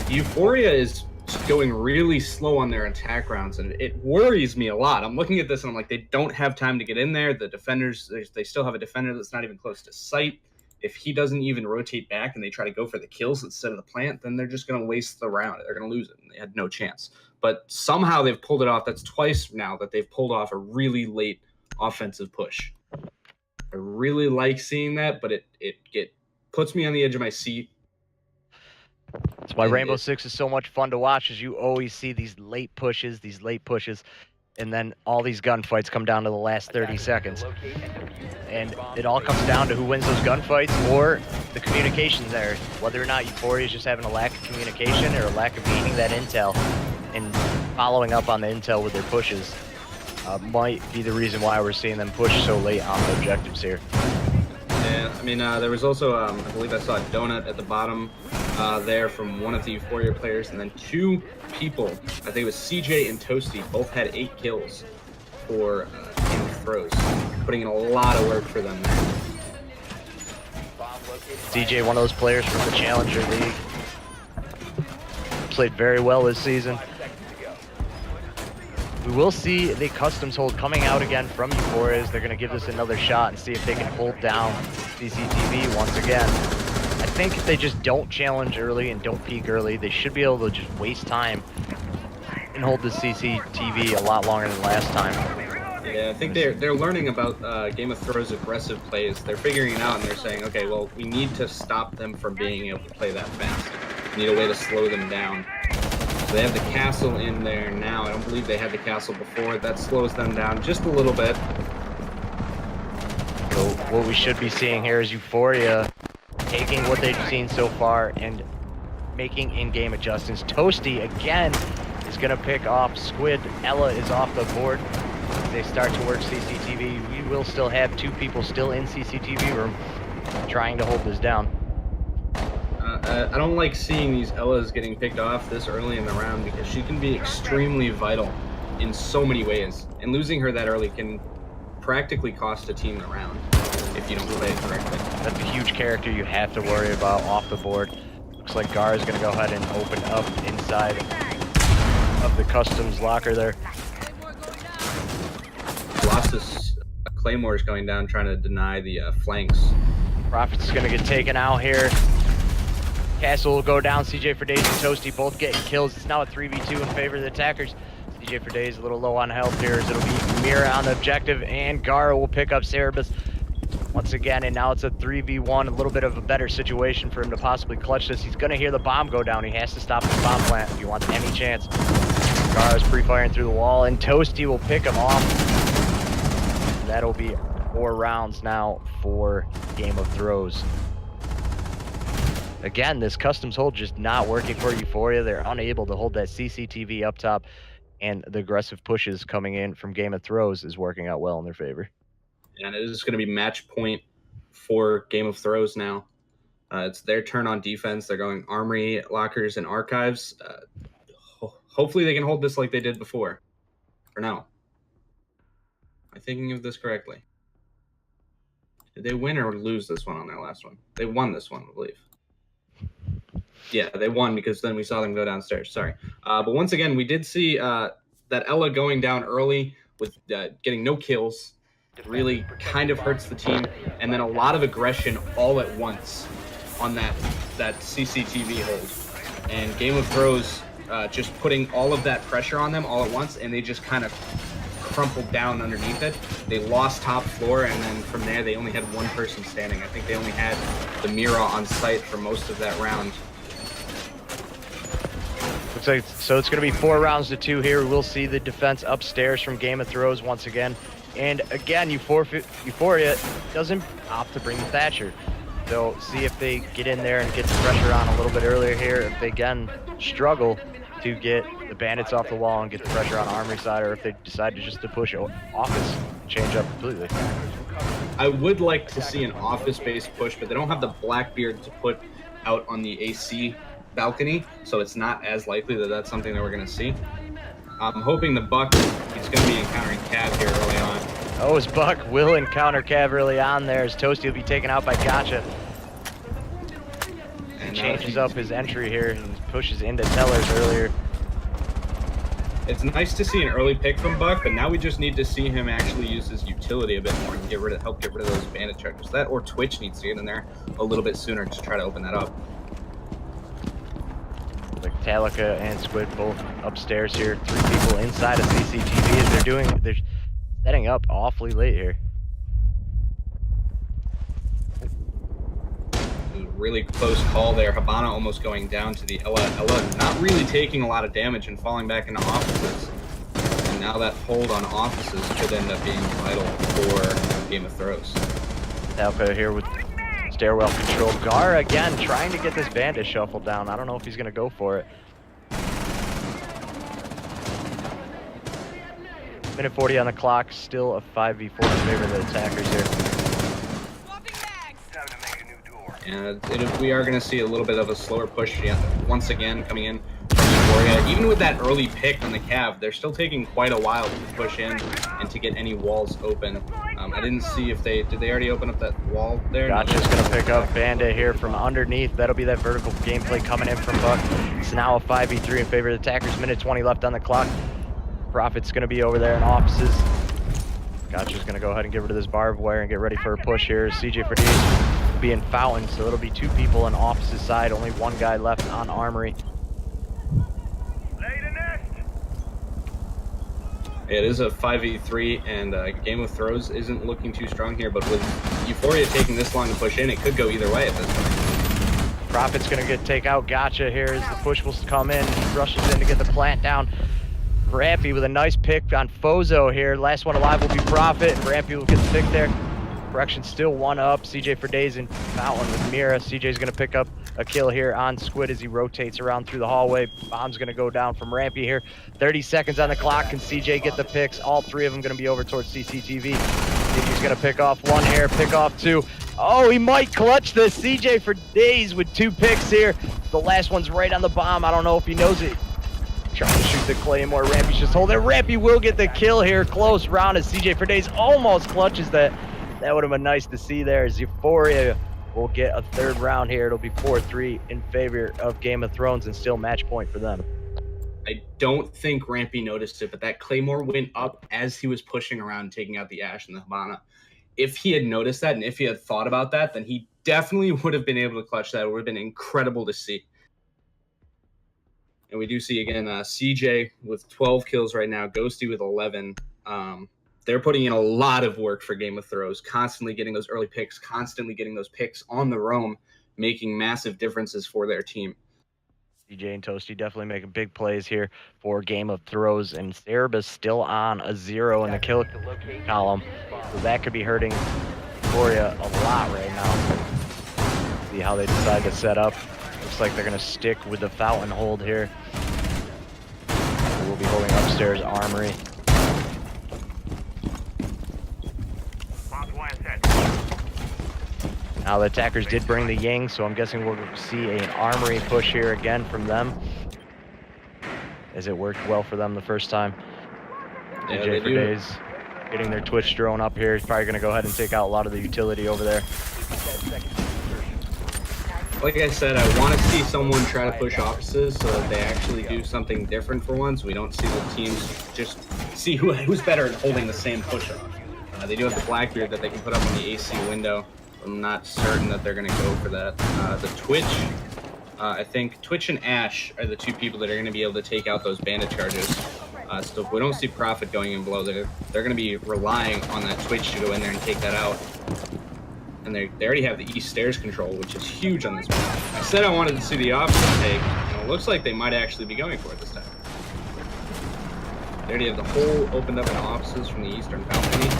Euphoria is going really slow on their attack rounds, and it worries me a lot. I'm looking at this and I'm like, they don't have time to get in there. The defenders, they still have a defender that's not even close to sight. If he doesn't even rotate back and they try to go for the kills instead of the plant, then they're just going to waste the round. They're going to lose it, and they had no chance. But somehow they've pulled it off. That's twice now that they've pulled off a really late offensive push. I really like seeing that, but it puts me on the edge of my seat. That's why Rainbow Six is so much fun to watch, is you always see these late pushes, and then all these gunfights come down to the last 30 seconds. And it all comes down to who wins those gunfights or the communications there. Whether or not Euphoria is just having a lack of communication or a lack of gaining that intel and following up on the intel with their pushes might be the reason why we're seeing them push so late on the objectives here. Yeah, I mean, there was also, I believe I saw a donut at the bottom there from one of the Euphoria players, and then 2 people, I think it was CJ and Toasty, both had 8 kills for Game of Thrones, putting in a lot of work for them there. CJ, one of those players from the Challenger League, played very well this season. We will see the customs hold coming out again from Euphoria. They're going to give this another shot and see if they can hold down CCTV once again. I think if they just don't challenge early and don't peek early, they should be able to just waste time and hold the CCTV a lot longer than last time. Yeah, I think they're learning about Game of Thrones aggressive plays. They're figuring it out, and they're saying, okay, well, we need to stop them from being able to play that fast. We need a way to slow them down. So they have the castle in there now. I don't believe they had the castle before. That slows them down just a little bit. So what we should be seeing here is Euphoria taking what they've seen so far and making in-game adjustments. Toasty, again, is going to pick off Squid. Ella is off the board. They start to work CCTV. We will still have 2 people still in CCTV room trying to hold this down. I don't like seeing these Ellas getting picked off this early in the round because she can be extremely vital in so many ways. And losing her that early can practically cost a team the round if you don't play it correctly. That's a huge character you have to worry about off the board. Looks like Gar is going to go ahead and open up inside of the customs locker there. Colossus Claymore's going down trying to deny the flanks. Prophet's going to get taken out here. Castle will go down. CJ for Days and Toasty both getting kills. It's now a 3v2 in favor of the attackers. CJ for Days a little low on health here as it'll be Mira on the objective, and Gara will pick up Cerebus once again, and now it's a 3v1, a little bit of a better situation for him to possibly clutch this. He's going to hear the bomb go down. He has to stop the bomb plant if he wants any chance. Gara's pre-firing through the wall, and Toasty will pick him off. That'll be 4 rounds now for Game of Throws. Again, this customs hold just not working for Euphoria. They're unable to hold that CCTV up top, and the aggressive pushes coming in from Game of Throws is working out well in their favor. And it is going to be match point for Game of Throws now. It's their turn on defense. They're going Armory, Lockers, and Archives. Hopefully they can hold this like they did before. For now. Am I thinking of this correctly? Did they win or lose this one on their last one? They won this one, I believe. Yeah, they won because then we saw them go downstairs. Sorry. But once again, we did see that Ella going down early with getting no kills. Really kind of hurts the team. And then a lot of aggression all at once on that CCTV hold. And Game of Throws just putting all of that pressure on them all at once, and they just kind of crumpled down underneath it. They lost top floor, and then from there they only had one person standing. I think they only had the Mira on site for most of that round. Looks like so it's going to be 4 rounds to 2 here. We'll see the defense upstairs from Game of Throws once again. And again, Euphoria doesn't opt to bring Thatcher. They'll see if they get in there and get the pressure on a little bit earlier here. If they again struggle to get the bandits off the wall and get the pressure on Armory side, or if they decide to just to push office, change up completely. I would like to see an office-based push, but they don't have the Blackbeard to put out on the AC balcony, so it's not as likely that that's something that we're going to see. I'm hoping the Buck is going to be encountering Cav here early on. Oh, his Buck will encounter Cav early on there as Toasty will be taken out by Gotcha. And He changes up his entry here and pushes into Tellers earlier. It's nice to see an early pick from Buck, but now we just need to see him actually use his utility a bit more and help get rid of those bandit checkers. That or Twitch needs to get in there a little bit sooner to try to open that up. Like Talika and Squid both upstairs here. 3 people inside of CCTV as they're setting up awfully late here. Really close call there. Habana almost going down to the Ella. Ella not really taking a lot of damage and falling back into offices. And now that hold on offices could end up being vital for Game of Throws. Talika here with stairwell control. Gar again trying to get this bandit shuffled down. I don't know if he's going to go for it. Minute 40 on the clock. Still a 5v4 in favor of the attackers here. And we are going to see a little bit of a slower push once again coming in from Euphoria. Even with that early pick on the Cav, they're still taking quite a while to push in and to get any walls open. I didn't see if did they already open up that wall there? Gotcha's going to pick up Bandit here from underneath. That'll be that vertical gameplay coming in from Buck. It's now a 5v3 in favor of the attackers. Minute 20 left on the clock. Prophet's going to be over there in offices. Gotcha's going to go ahead and get rid of this barbed wire and get ready for a push here. CJ for D's being Fountain, so it'll be 2 people on office's side, only 1 guy left on Armory. It is a 5v3, and Game of Throws isn't looking too strong here, but with Euphoria taking this long to push in, it could go either way at this point. Prophet's going to take out Gotcha here as the push will come in. He rushes in to get the plant down. Rampy with a nice pick on Fozo here. Last one alive will be Prophet, and Rampy will get the pick there. Correction still 1 up. CJ for Days and Fountain with Mira. CJ's going to pick up a kill here on Squid as he rotates around through the hallway. Bomb's going to go down from Rampy here. 30 seconds on the clock. Can CJ get the picks? All 3 of them going to be over towards CCTV. CJ's going to pick off 1 here, pick off 2. Oh, he might clutch this. CJ for days with 2 picks here. The last one's right on the bomb. I don't know if he knows it. Trying to shoot the Claymore. Rampy's just holding it. Rampy will get the kill here. Close round as CJ for days almost clutches that. That would have been nice to see there as Euphoria will get a 3rd round here. It'll be 4-3 in favor of Game of Thrones and still match point for them. I don't think Rampy noticed it, but that Claymore went up as he was pushing around, taking out the Ash and the Habana. If he had noticed that and if he had thought about that, then he definitely would have been able to clutch that. It would have been incredible to see. And we do see, again, CJ with 12 kills right now, Ghosty with 11. They're putting in a lot of work for Game of Thrones, constantly getting those early picks, constantly getting those picks on the roam, making massive differences for their team. CJ and Toasty definitely making big plays here for Game of Thrones, and Cerebus still on a 0 in the kill column, so that could be hurting Euphoria a lot right now. See how they decide to set up. Looks like they're going to stick with the fountain hold here. We'll be holding upstairs armory. Now the attackers did bring the Ying, so I'm guessing we'll see an armory push here again from them, as it worked well for them the first time. Yeah, DJ for days, getting their Twitch drone up here. He's probably going to go ahead and take out a lot of the utility over there. Like I said, I want to see someone try to push offices so that they actually do something different for once. We don't see the teams just see who's better at holding the same push-off. They do have the Blackbeard that they can put up on the AC window. I'm not certain that they're going to go for that. The Twitch, I think Twitch and Ash are the 2 people that are going to be able to take out those bandit charges. So if we don't see Profit going in below, they're going to be relying on that Twitch to go in there and take that out. And they already have the east stairs control, which is huge on this map. I said I wanted to see the opposite take, and it looks like they might actually be going for it this time. They already have the hole opened up in offices from the eastern balcony.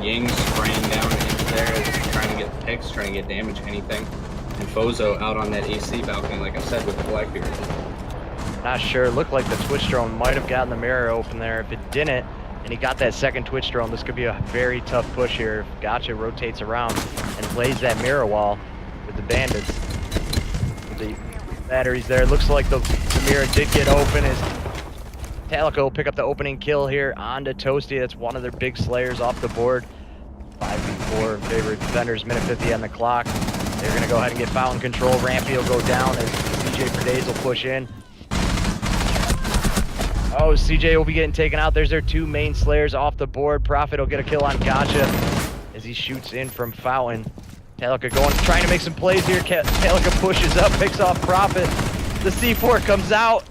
Ying spraying down into there, trying to get picks, trying to get damage, anything. And Fozo out on that AC balcony, like I said, with the Blackbeard. Not sure. Looked like the Twitch drone might have gotten the mirror open there. If it didn't, and he got that second Twitch drone, this could be a very tough push here if Gotcha rotates around and plays that mirror wall with the bandits. With the batteries there. Looks like the mirror did get open as Talico will pick up the opening kill here onto Toasty. That's one of their big slayers off the board. 5v4 in favor of defenders, minute 50 on the clock. They're going to go ahead and get fountain control. Rampy will go down as CJ for days will push in. Oh, CJ will be getting taken out. There's their 2 main slayers off the board. Prophet will get a kill on Gotcha as he shoots in from fountain. Talica trying to make some plays here. Talica pushes up, picks off Prophet. The C4 comes out.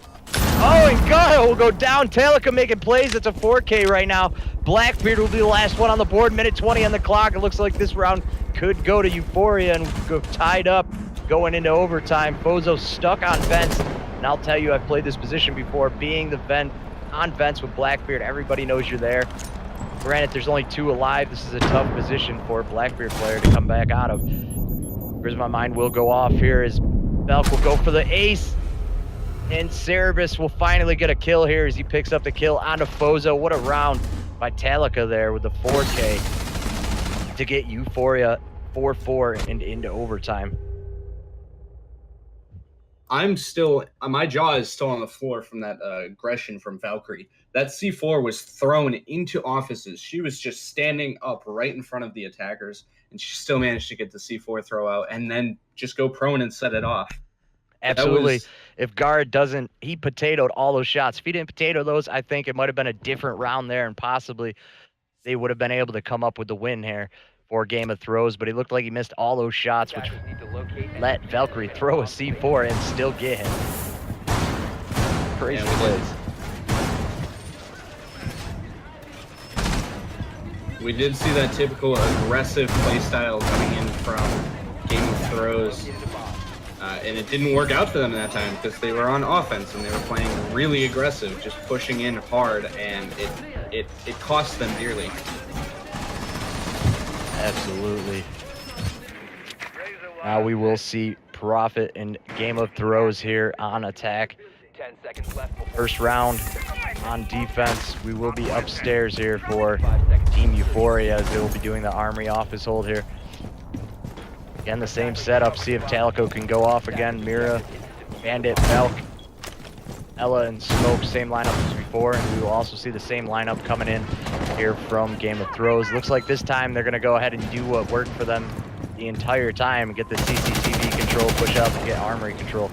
Oh, and Gaia will go down. Talica making plays. It's a 4K right now. Blackbeard will be the last one on the board. Minute 20 on the clock. It looks like this round could go to Euphoria and go tied up going into overtime. Fozo stuck on vents. And I'll tell you, I've played this position before. Being the vent on vents with Blackbeard, everybody knows you're there. Granted, there's only 2 alive. This is a tough position for a Blackbeard player to come back out of. Here's my mind will go off here as Belk will go for the ace. And Cerebus will finally get a kill here as he picks up the kill onto Fozo. What a round by Talica there with the 4K to get Euphoria 4-4 and into overtime. My jaw is still on the floor from that aggression from Valkyrie. That C4 was thrown into offices. She was just standing up right in front of the attackers, and she still managed to get the C4 throw out and then just go prone and set it off. Absolutely. If Guard doesn't, he potatoed all those shots. If he didn't potato those, I think it might have been a different round there, and possibly they would have been able to come up with the win here for Game of Thrones. But he looked like he missed all those shots, which let Valkyrie throw a C4 and still get him. Crazy plays. We did see that typical aggressive playstyle coming in from Game of Thrones. And it didn't work out for them that time because they were on offense and they were playing really aggressive, just pushing in hard, and it cost them dearly. Absolutely. Now we will see Prophet and Game of Thrones here on attack. 10 seconds left. First round on defense. We will be upstairs here for Team Euphoria as they will be doing the Armory office hold here. Again, the same setup. See if Talico can go off again. Mira, Bandit, Belk, Ella, and Smoke, same lineup as before. And we will also see the same lineup coming in here from Game of Thrones. Looks like this time they're going to go ahead and do what worked for them the entire time and get the CCTV control, push up, and get armory control.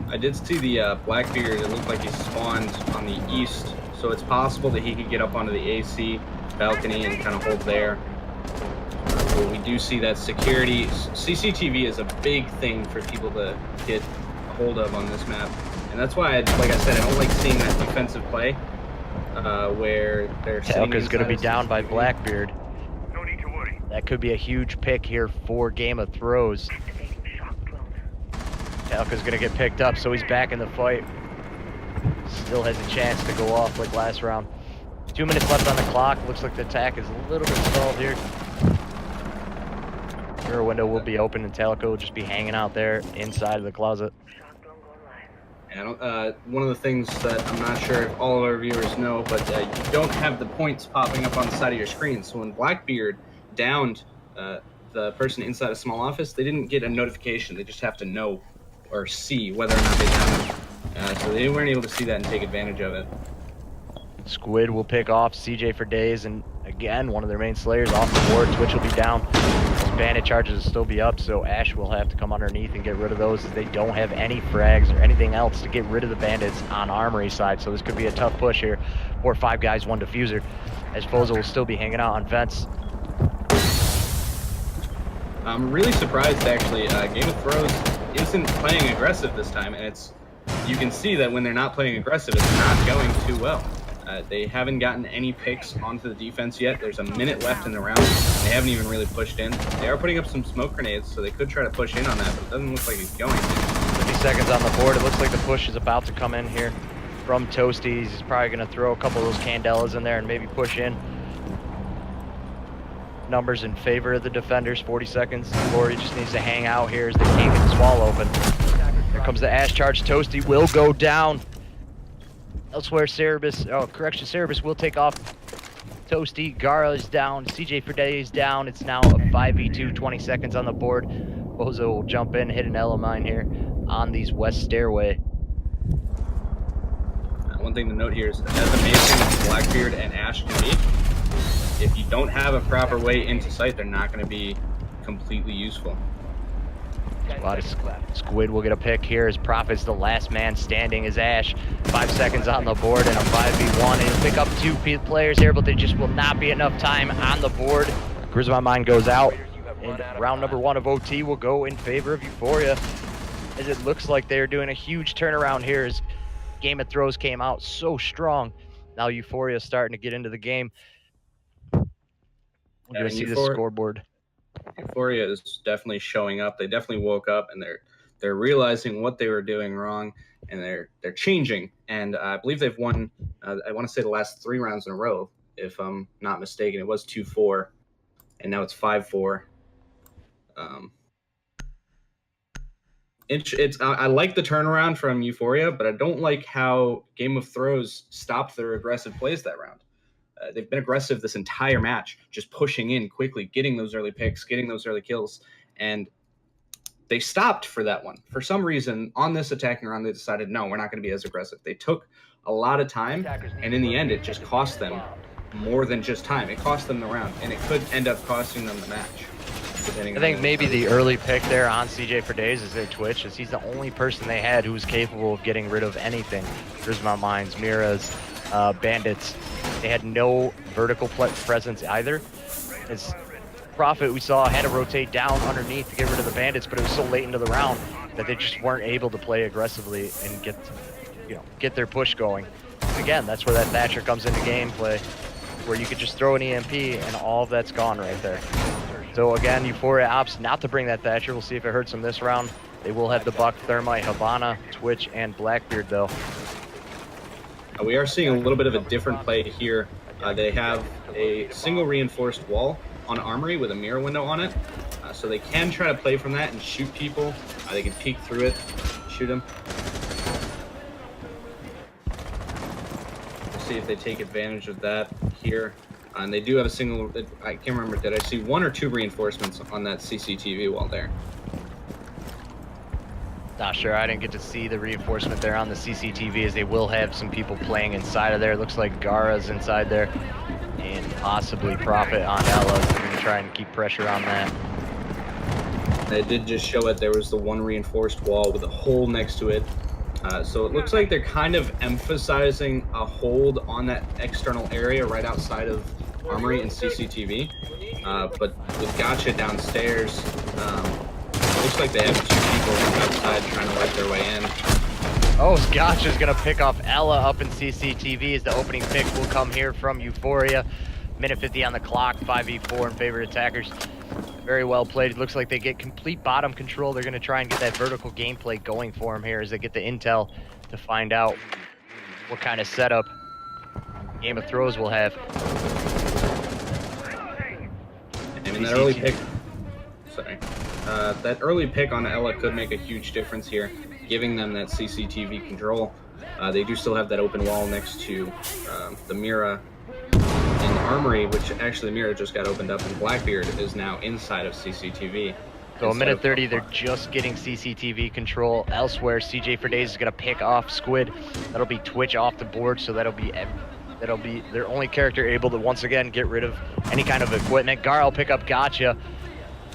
I did see the Blackbeard. It looked like he spawned on the east, so it's possible that he could get up onto the AC balcony and kind of hold there. But we do see that security. CCTV is a big thing for people to get a hold of on this map. And that's why, like I said, I don't like seeing that defensive play where they're Talico's going to be down by Blackbeard. No need to worry. That could be a huge pick here for Game of Thrones. Talico's going to get picked up, so he's back in the fight. Still has a chance to go off like last round. 2 minutes left on the clock. Looks like the attack is a little bit stalled here. Mirror window will be open and Talico will just be hanging out there inside of the closet. And one of the things that I'm not sure if all of our viewers know, but you don't have the points popping up on the side of your screen. So when Blackbeard downed the person inside a small office, they didn't get a notification. They just have to know or see whether or not they downed them. So they weren't able to see that and take advantage of it. Squid will pick off CJ for days, and again, one of their main slayers off the board. Twitch will be down. Those bandit charges will still be up, so Ash will have to come underneath and get rid of those as they don't have any frags or anything else to get rid of the bandits on Armory side. So this could be a tough push here. 4 or 5 guys, 1 diffuser, as Fozo will still be hanging out on vents. I'm really surprised, actually. Game of Thrones isn't playing aggressive this time, and you can see that when they're not playing aggressive, it's not going too well. They haven't gotten any picks onto the defense yet. There's a minute left in the round. They haven't even really pushed in. They are putting up some smoke grenades, so they could try to push in on that, but it doesn't look like it's going. 50 seconds on the board. It looks like the push is about to come in here from Toasty. He's probably going to throw a couple of those Candelas in there and maybe push in. Numbers in favor of the defenders, 40 seconds. Or he just needs to hang out here as they can't get the wall open. Here comes the Ash charge. Toasty will go down. Elsewhere, Cerebus will take off. Toasty, Gara is down, CJ Ferde is down. It's now a 5v2, 20 seconds on the board. Bozo will jump in, hit an Ella mine here on these west stairway. One thing to note here is, as amazing as Blackbeard and Ash can be, if you don't have a proper way into sight, they're not going to be completely useful. Squid will get a pick here as Prophet's the last man standing as Ash. 5 seconds on the board and a 5v1. And he'll pick up 2 players here, but there just will not be enough time on the board. Charisma Mine goes out. And round number 1 of OT will go in favor of Euphoria, as it looks like they're doing a huge turnaround here as Game of Thrones came out so strong. Now Euphoria is starting to get into the game. We're going to see the scoreboard. Euphoria is definitely showing up. They definitely woke up and they're realizing what they were doing wrong, and they're changing. And I believe they've won. I want to say the last 3 rounds in a row, if I'm not mistaken. It was 2-4, and now it's 5-4. I like the turnaround from Euphoria, but I don't like how Game of Thrones stopped their aggressive plays that round. They've been aggressive this entire match, just pushing in quickly, getting those early picks, getting those early kills, and they stopped for that one. For some reason, on this attacking round, they decided, no, we're not going to be as aggressive. They took a lot of time, and in the end, it just cost them more than just time. It cost them the round, and it could end up costing them the match. I think maybe the early pick there on CJ for days is their Twitch, as he's the only person they had who was capable of getting rid of anything. Charisma Mines, Miras, Bandits. They had no vertical presence either. As Prophet, we saw, had to rotate down underneath to get rid of the Bandits, but it was so late into the round that they just weren't able to play aggressively and get their push going. And again, that's where that Thatcher comes into gameplay, where you could just throw an EMP and all of that's gone right there. So again, Euphoria opts not to bring that Thatcher. We'll see if it hurts them this round. They will have the Buck, Thermite, Havana, Twitch, and Blackbeard though. We are seeing a little bit of a different play here. They have a single reinforced wall on Armory with a mirror window on it. So they can try to play from that and shoot people. They can peek through it, shoot them. We'll see if they take advantage of that here. And they do have a single, I can't remember, did I see 1 or 2 reinforcements on that CCTV wall there? Not sure. I didn't get to see the reinforcement there on the CCTV, as they will have some people playing inside of there. It looks like Gara's inside there, and possibly Prophet on Ella. So they're going to try and keep pressure on that. They did just show it. There was the 1 reinforced wall with a hole next to it. So it looks like they're kind of emphasizing a hold on that external area right outside of Armory and CCTV. But with Gotcha downstairs, it looks like they have 2 people outside trying to work their way in. Oh, Gotcha's going to pick off Ella up in CCTV as the opening pick will come here from Euphoria. Minute 50 on the clock, 5v4 in favor of attackers. Very well played. It looks like they get complete bottom control. They're going to try and get that vertical gameplay going for them here as they get the intel to find out what kind of setup Game of Thrones will have. I mean, that early pick, that early pick on Ella could make a huge difference here, giving them that CCTV control. They do still have that open wall next to the Mira in the Armory, which actually Mira just got opened up, and Blackbeard is now inside of CCTV. So a minute 30, they're just getting CCTV control. Elsewhere, CJ for Days is going to pick off Squid. That'll be Twitch off the board, so that'll be their only character able to once again get rid of any kind of equipment. Gar will pick up Gotcha.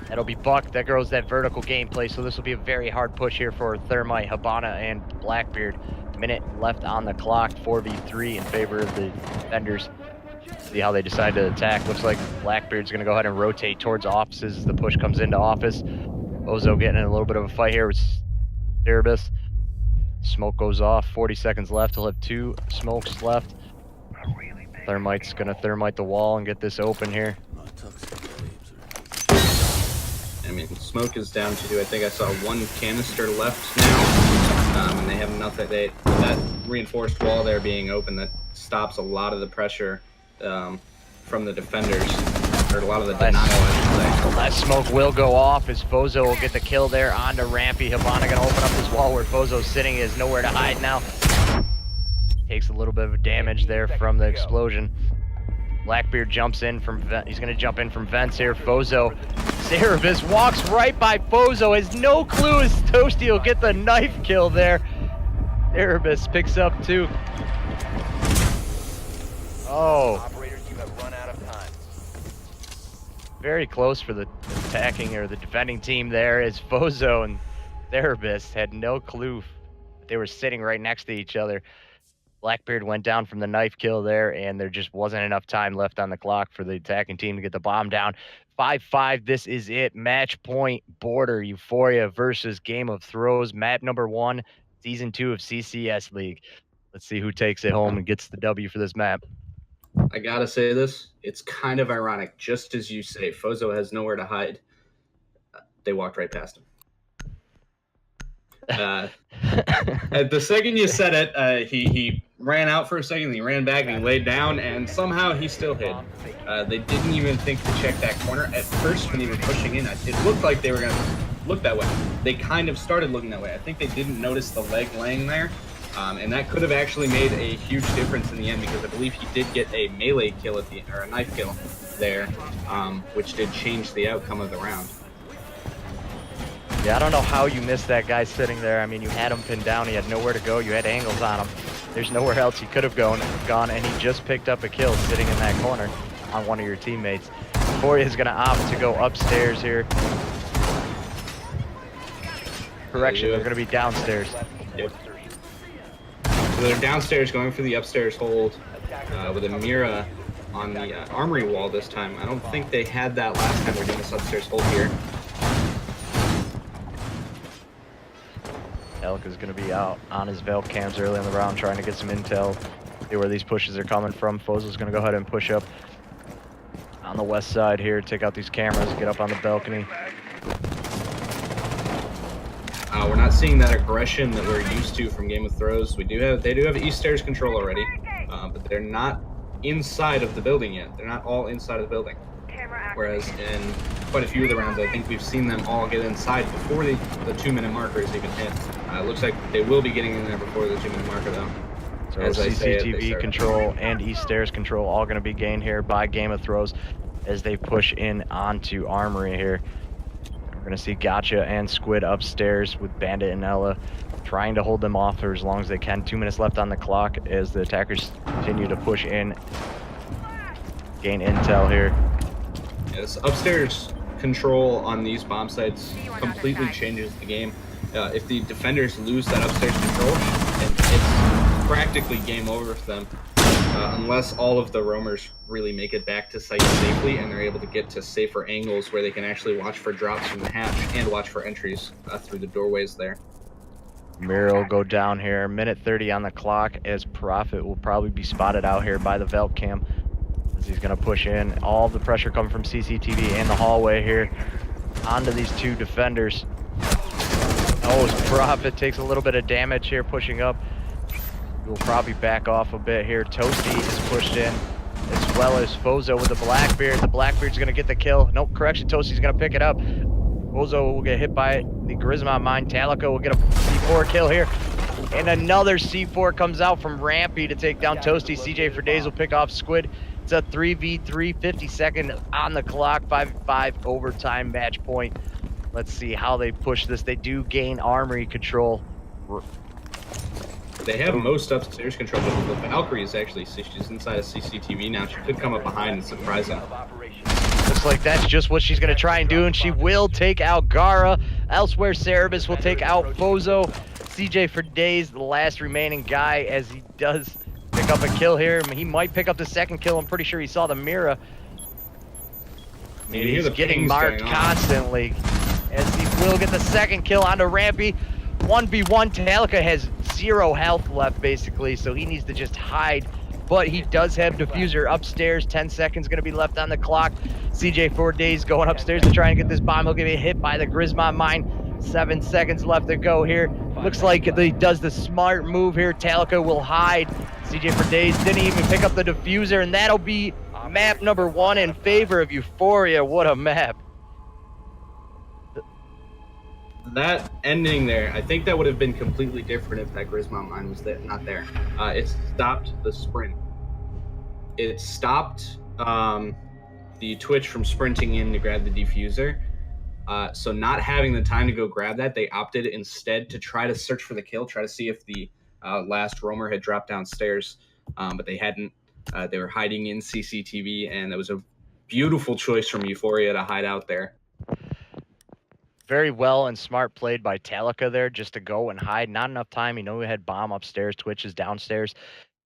That'll be Buck. That grows that vertical gameplay, so this will be a very hard push here for Thermite, Habana, and Blackbeard. Minute left on the clock, 4v3 in favor of the defenders. See how they decide to attack. Looks like Blackbeard's going to go ahead and rotate towards offices as the push comes into office. Ozo getting in a little bit of a fight here with Cerebus. Smoke goes off. 40 seconds left. He'll have 2 smokes left. Thermite's going to thermite the wall and get this open here. I mean, smoke is down to, I think I saw 1 canister left now, and they have nothing. That reinforced wall there being open, that stops a lot of the pressure from the defenders, or a lot of the denial, I should say. Last smoke will go off as Fozo will get the kill there onto Rampy. Habana gonna open up this wall where Fozo's sitting. He has nowhere to hide now. Takes a little bit of damage there from the explosion. Blackbeard jumps in from he's gonna jump in from vents here. Fozo, Cerebus walks right by Fozo, has no clue as Toasty will get the knife kill there. Cerebus picks up 2. Oh. Operators, you have run out of time. Very close for the attacking or the defending team there, as Fozo and Cerebus had no clue that they were sitting right next to each other. Blackbeard went down from the knife kill there, and there just wasn't enough time left on the clock for the attacking team to get the bomb down. 5-5, this is it. Match point border, Euphoria versus Game of Thrones. Map number 1, Season 2 of CCS League. Let's see who takes it home and gets the W for this map. I gotta say this, it's kind of ironic, just as you say, Fozo has nowhere to hide. They walked right past him. At the second you said it, he ran out for a second, he ran back, and he laid down, and somehow he still hid. They didn't even think to check that corner. At first, when they were pushing in, it looked like they were going to look that way. They kind of started looking that way. I think they didn't notice the leg laying there, and that could have actually made a huge difference in the end, because I believe he did get a melee kill at the, or a knife kill there, which did change the outcome of the round. Yeah, I don't know how you missed that guy sitting there. I mean, you had him pinned down. He had nowhere to go. You had angles on him. There's nowhere else he could have gone, and he just picked up a kill sitting in that corner on one of your teammates. Euphoria is going to opt to go upstairs here. Correction, they're going to be downstairs. Yep. So they're downstairs going for the upstairs hold with a Mira on the armory wall this time. I don't think they had that last time they're doing this upstairs hold here. Elk is going to be out on his Valk cams early in the round trying to get some intel, see where these pushes are coming from. Fozo's going to go ahead and push up on the west side here, take out these cameras, get up on the balcony. We're not seeing that aggression that we're used to from Game of Thrones. They do have east stairs control already, but they're not inside of the building yet. They're not all inside of the building. Whereas in quite a few of the rounds, I think we've seen them all get inside before the 2-minute marker is even hit. It looks like they will be getting in there before the 2-minute marker, though. So As I say it, they CCTV start. control and East Stairs control all going to be gained here by Game of Throws as they push in onto Armory here. We're going to see Gotcha and Squid upstairs with Bandit and Ella trying to hold them off for as long as they can. 2 minutes left on the clock as the attackers continue to push in. Gain intel here. Yes, upstairs control on these bomb sites completely changes the game. If the defenders lose that upstairs control, it's practically game over for them. Unless all of the roamers really make it back to site safely and they're able to get to safer angles where they can actually watch for drops from the hatch and watch for entries through the doorways there. Mirror will go down here. Minute 30 on the clock as Prophet will probably be spotted out here by the Velt Cam as he's going to push in. All the pressure coming from CCTV and the hallway here onto these two defenders. Oh, as Prophet takes a little bit of damage here pushing up. We'll probably back off a bit here. Toasty is pushed in, as well as Fozo with the Blackbeard. The Blackbeard's going to get the kill. Nope, correction, Toasty's going to pick it up. Fozo will get hit by the Grismont mine. Talico will get a C4 kill here. And another C4 comes out from Rampy to take down Toasty. CJ for Days will pick off Squid. It's a 3v3, 50 second on the clock, 5v5 overtime match point. Let's see how they push this. They do gain Armory control. They have most upstairs control, but the Valkyrie is actually, she's inside a CCTV now. She could come up behind and surprise them. Looks like that's just what she's going to try and do, and she will take out Gara. Elsewhere, Cerebus will take out Fozo. CJ for Days, the last remaining guy, as he does pick up a kill here. He might pick up the second kill. I'm pretty sure he saw the Mira. He's getting marked constantly, as he will get the second kill onto Rampy. 1v1, Talica has 0 health left, basically, so he needs to just hide. But he does have Diffuser upstairs. 10 seconds going to be left on the clock. CJ 4 Days going upstairs to try and get this bomb. He'll get hit by the Grismont mine. 7 seconds left to go here. Looks like he does the smart move here. Talica will hide. CJ 4 Days didn't even pick up the Diffuser, and that'll be map number 1 in favor of Euphoria. What a map. That ending there, I think that would have been completely different if that Grismont mine was not there. It stopped the sprint. It stopped the Twitch from sprinting in to grab the diffuser. So not having the time to go grab that, they opted instead to try to search for the kill, try to see if the last roamer had dropped downstairs, but they hadn't. They were hiding in CCTV, and that was a beautiful choice from Euphoria to hide out there. Very well and smart played by Talica there just to go and hide. Not enough time. You know, he had bomb upstairs, Twitch is downstairs.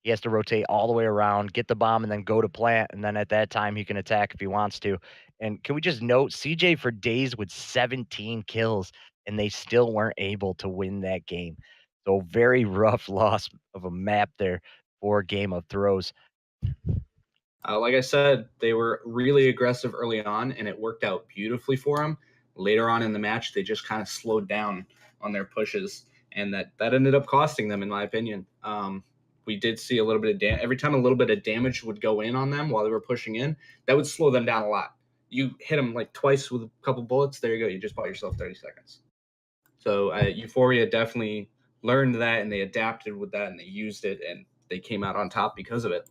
He has to rotate all the way around, get the bomb, and then go to plant. And then at that time, he can attack if he wants to. And can we just note, CJ for Days with 17 kills, and they still weren't able to win that game. So very rough loss of a map there for Game of Throws. Like I said, they were really aggressive early on, and it worked out beautifully for them. Later on in the match, they just kind of slowed down on their pushes, and that ended up costing them, in my opinion. We did see a little bit of every time a little bit of damage would go in on them while they were pushing in, that would slow them down a lot. You hit them like twice with a couple bullets, there you go. You just bought yourself 30 seconds. So Euphoria definitely learned that, and they adapted with that, and they used it, and they came out on top because of it.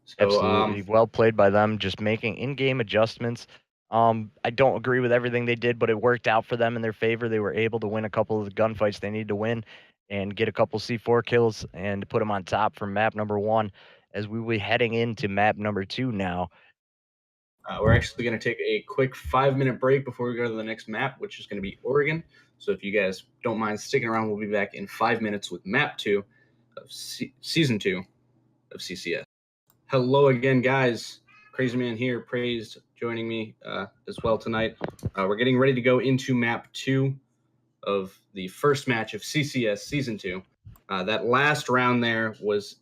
So, absolutely well played by them, just making in-game adjustments. I don't agree with everything they did, but it worked out for them in their favor. They were able to win a couple of the gunfights they needed to win and get a couple C4 kills and put them on top for map number 1 as we will be heading into map number 2 now. We're actually going to take a quick 5-minute break before we go to the next map, which is going to be Oregon. So if you guys don't mind sticking around, we'll be back in 5 minutes with map 2 of season 2 of CCS. Hello again, guys. Crazy Man here, Praised, joining me as well tonight. We're getting ready to go into map 2 of the first match of CCS Season 2. That last round there was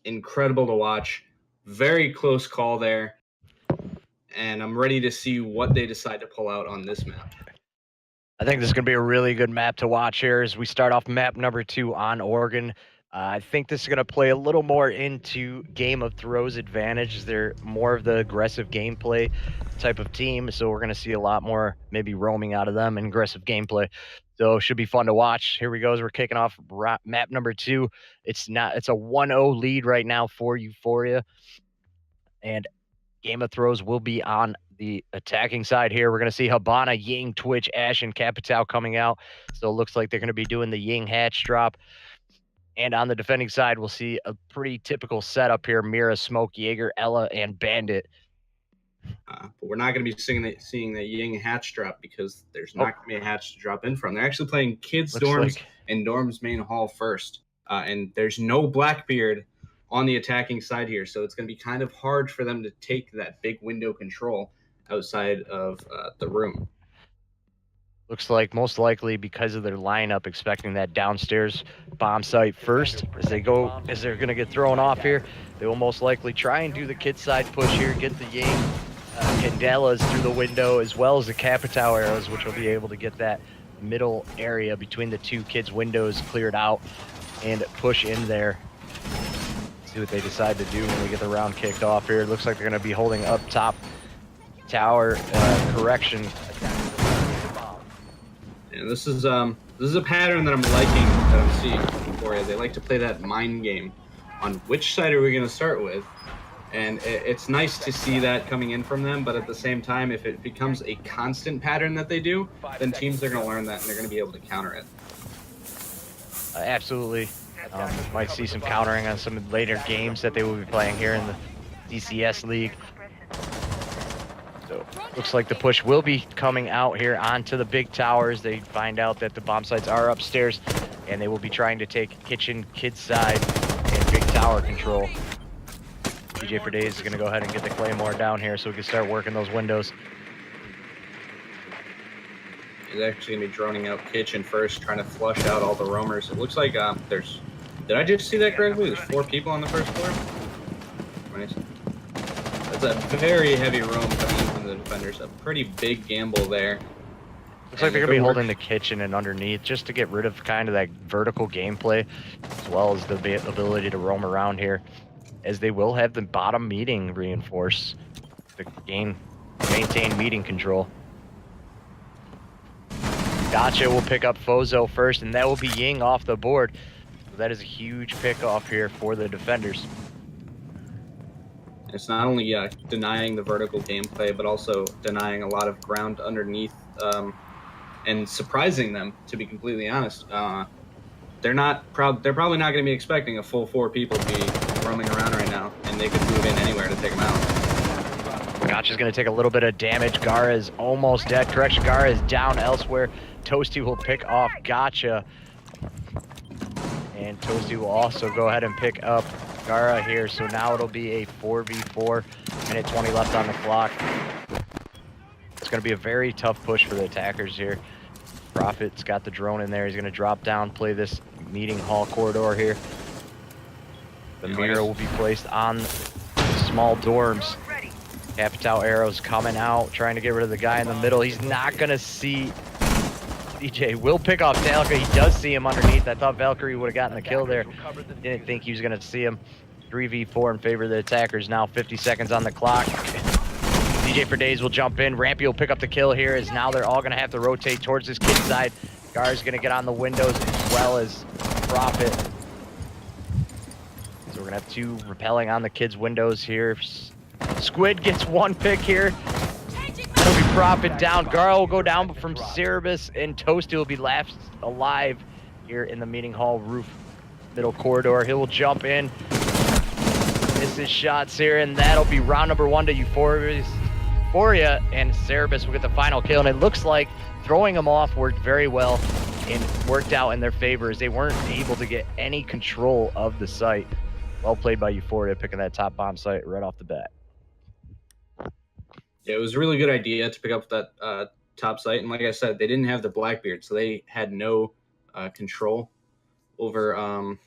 incredible to watch. Very close call there. And I'm ready to see what they decide to pull out on this map. I think this is going to be a really good map to watch here as we start off map number 2 on Oregon. I think this is going to play a little more into Game of Throws advantage. They're more of the aggressive gameplay type of team, so we're going to see a lot more maybe roaming out of them and aggressive gameplay. So it should be fun to watch. Here we go as we're kicking off map number 2. It's a 1-0 lead right now for Euphoria, and Game of Throws will be on the attacking side here. We're going to see Habana, Ying, Twitch, Ash, and Capital coming out. So it looks like they're going to be doing the Ying hatch drop. And on the defending side, we'll see a pretty typical setup here. Mira, Smoke, Jaeger, Ella, and Bandit. But we're not going to be seeing the Ying hatch drop because there's not going to be a hatch to drop in from. They're actually playing kids' dorms and dorms main hall first. And there's no Blackbeard on the attacking side here. So it's going to be kind of hard for them to take that big window control outside of the room. Looks like most likely because of their lineup, expecting that downstairs bomb site first. As they're going to get thrown off here, they will most likely try and do the kid side push here, get the Ying Candelas through the window, as well as the Capital arrows, which will be able to get that middle area between the two kids' windows cleared out and push in there. See what they decide to do when we get the round kicked off here. It looks like they're going to be holding up top tower correction. And this is a pattern that I'm liking, that I'm seeing for you. They like to play that mind game on which side are we going to start with. And it's nice to see that coming in from them, but at the same time, if it becomes a constant pattern that they do, then teams are going to learn that and they're going to be able to counter it. Absolutely. Might see some countering on some later games that they will be playing here in the DCS League. So looks like the push will be coming out here onto the big towers. They find out that the bomb sites are upstairs, and they will be trying to take kitchen, kid side, and big tower control. DJ for Days is going to go ahead and get the Claymore down here so we can start working those windows. He's actually going to be droning out kitchen first, trying to flush out all the roamers. It looks like there's... Did I just see that correctly? There's 4 people on the first floor? Nice. That's a very heavy roam coming in from the defenders. A pretty big gamble there. Looks like they're going to be holding the kitchen and underneath just to get rid of kind of that vertical gameplay, as well as the ability to roam around here, as they will have the bottom meeting reinforced to maintain meeting control. Gotcha will pick up Fozo first, and that will be Ying off the board. So that is a huge pick off here for the defenders. It's not only denying the vertical gameplay, but also denying a lot of ground underneath and surprising them, to be completely honest. They're probably not going to be expecting a full 4 people to be roaming around right now, and they could move in anywhere to take them out. Gotcha's going to take a little bit of damage. Gara is almost dead. Correction, Gara is down elsewhere. Toasty will pick off Gotcha. And Toasty will also go ahead and pick up Gara here. So now it'll be a 4v4. Minute 20 left on the clock. It's going to be a very tough push for the attackers here. Prophet's got the drone in there. He's going to drop down, play this meeting hall corridor here. The mirror will be placed on the small dorms. Capital arrows coming out, trying to get rid of the guy in the middle. He's not going to see... DJ will pick off Valkyrie. He does see him underneath. I thought Valkyrie would have gotten the kill there. Didn't think he was going to see him. 3v4 in favor of the attackers. Now 50 seconds on the clock. DJ for Days will jump in. Rampy will pick up the kill here, as now they're all going to have to rotate towards this kid side. Gar's going to get on the windows as well as Prophet. So we're going to have 2 repelling on the kids' windows here. Squid gets 1 pick here. That'll be Prophet down. Gar will go down from Cerebus, and Toasty will be left alive here in the meeting hall roof middle corridor. He will jump in. Misses shots here, and that'll be round number 1 to Euphoria, and Cerebus will get the final kill. And it looks like throwing them off worked very well and worked out in their favor, as they weren't able to get any control of the site. Well played by Euphoria, picking that top bomb site right off the bat. Yeah, it was a really good idea to pick up that top site. And like I said, they didn't have the Blackbeard, so they had no control over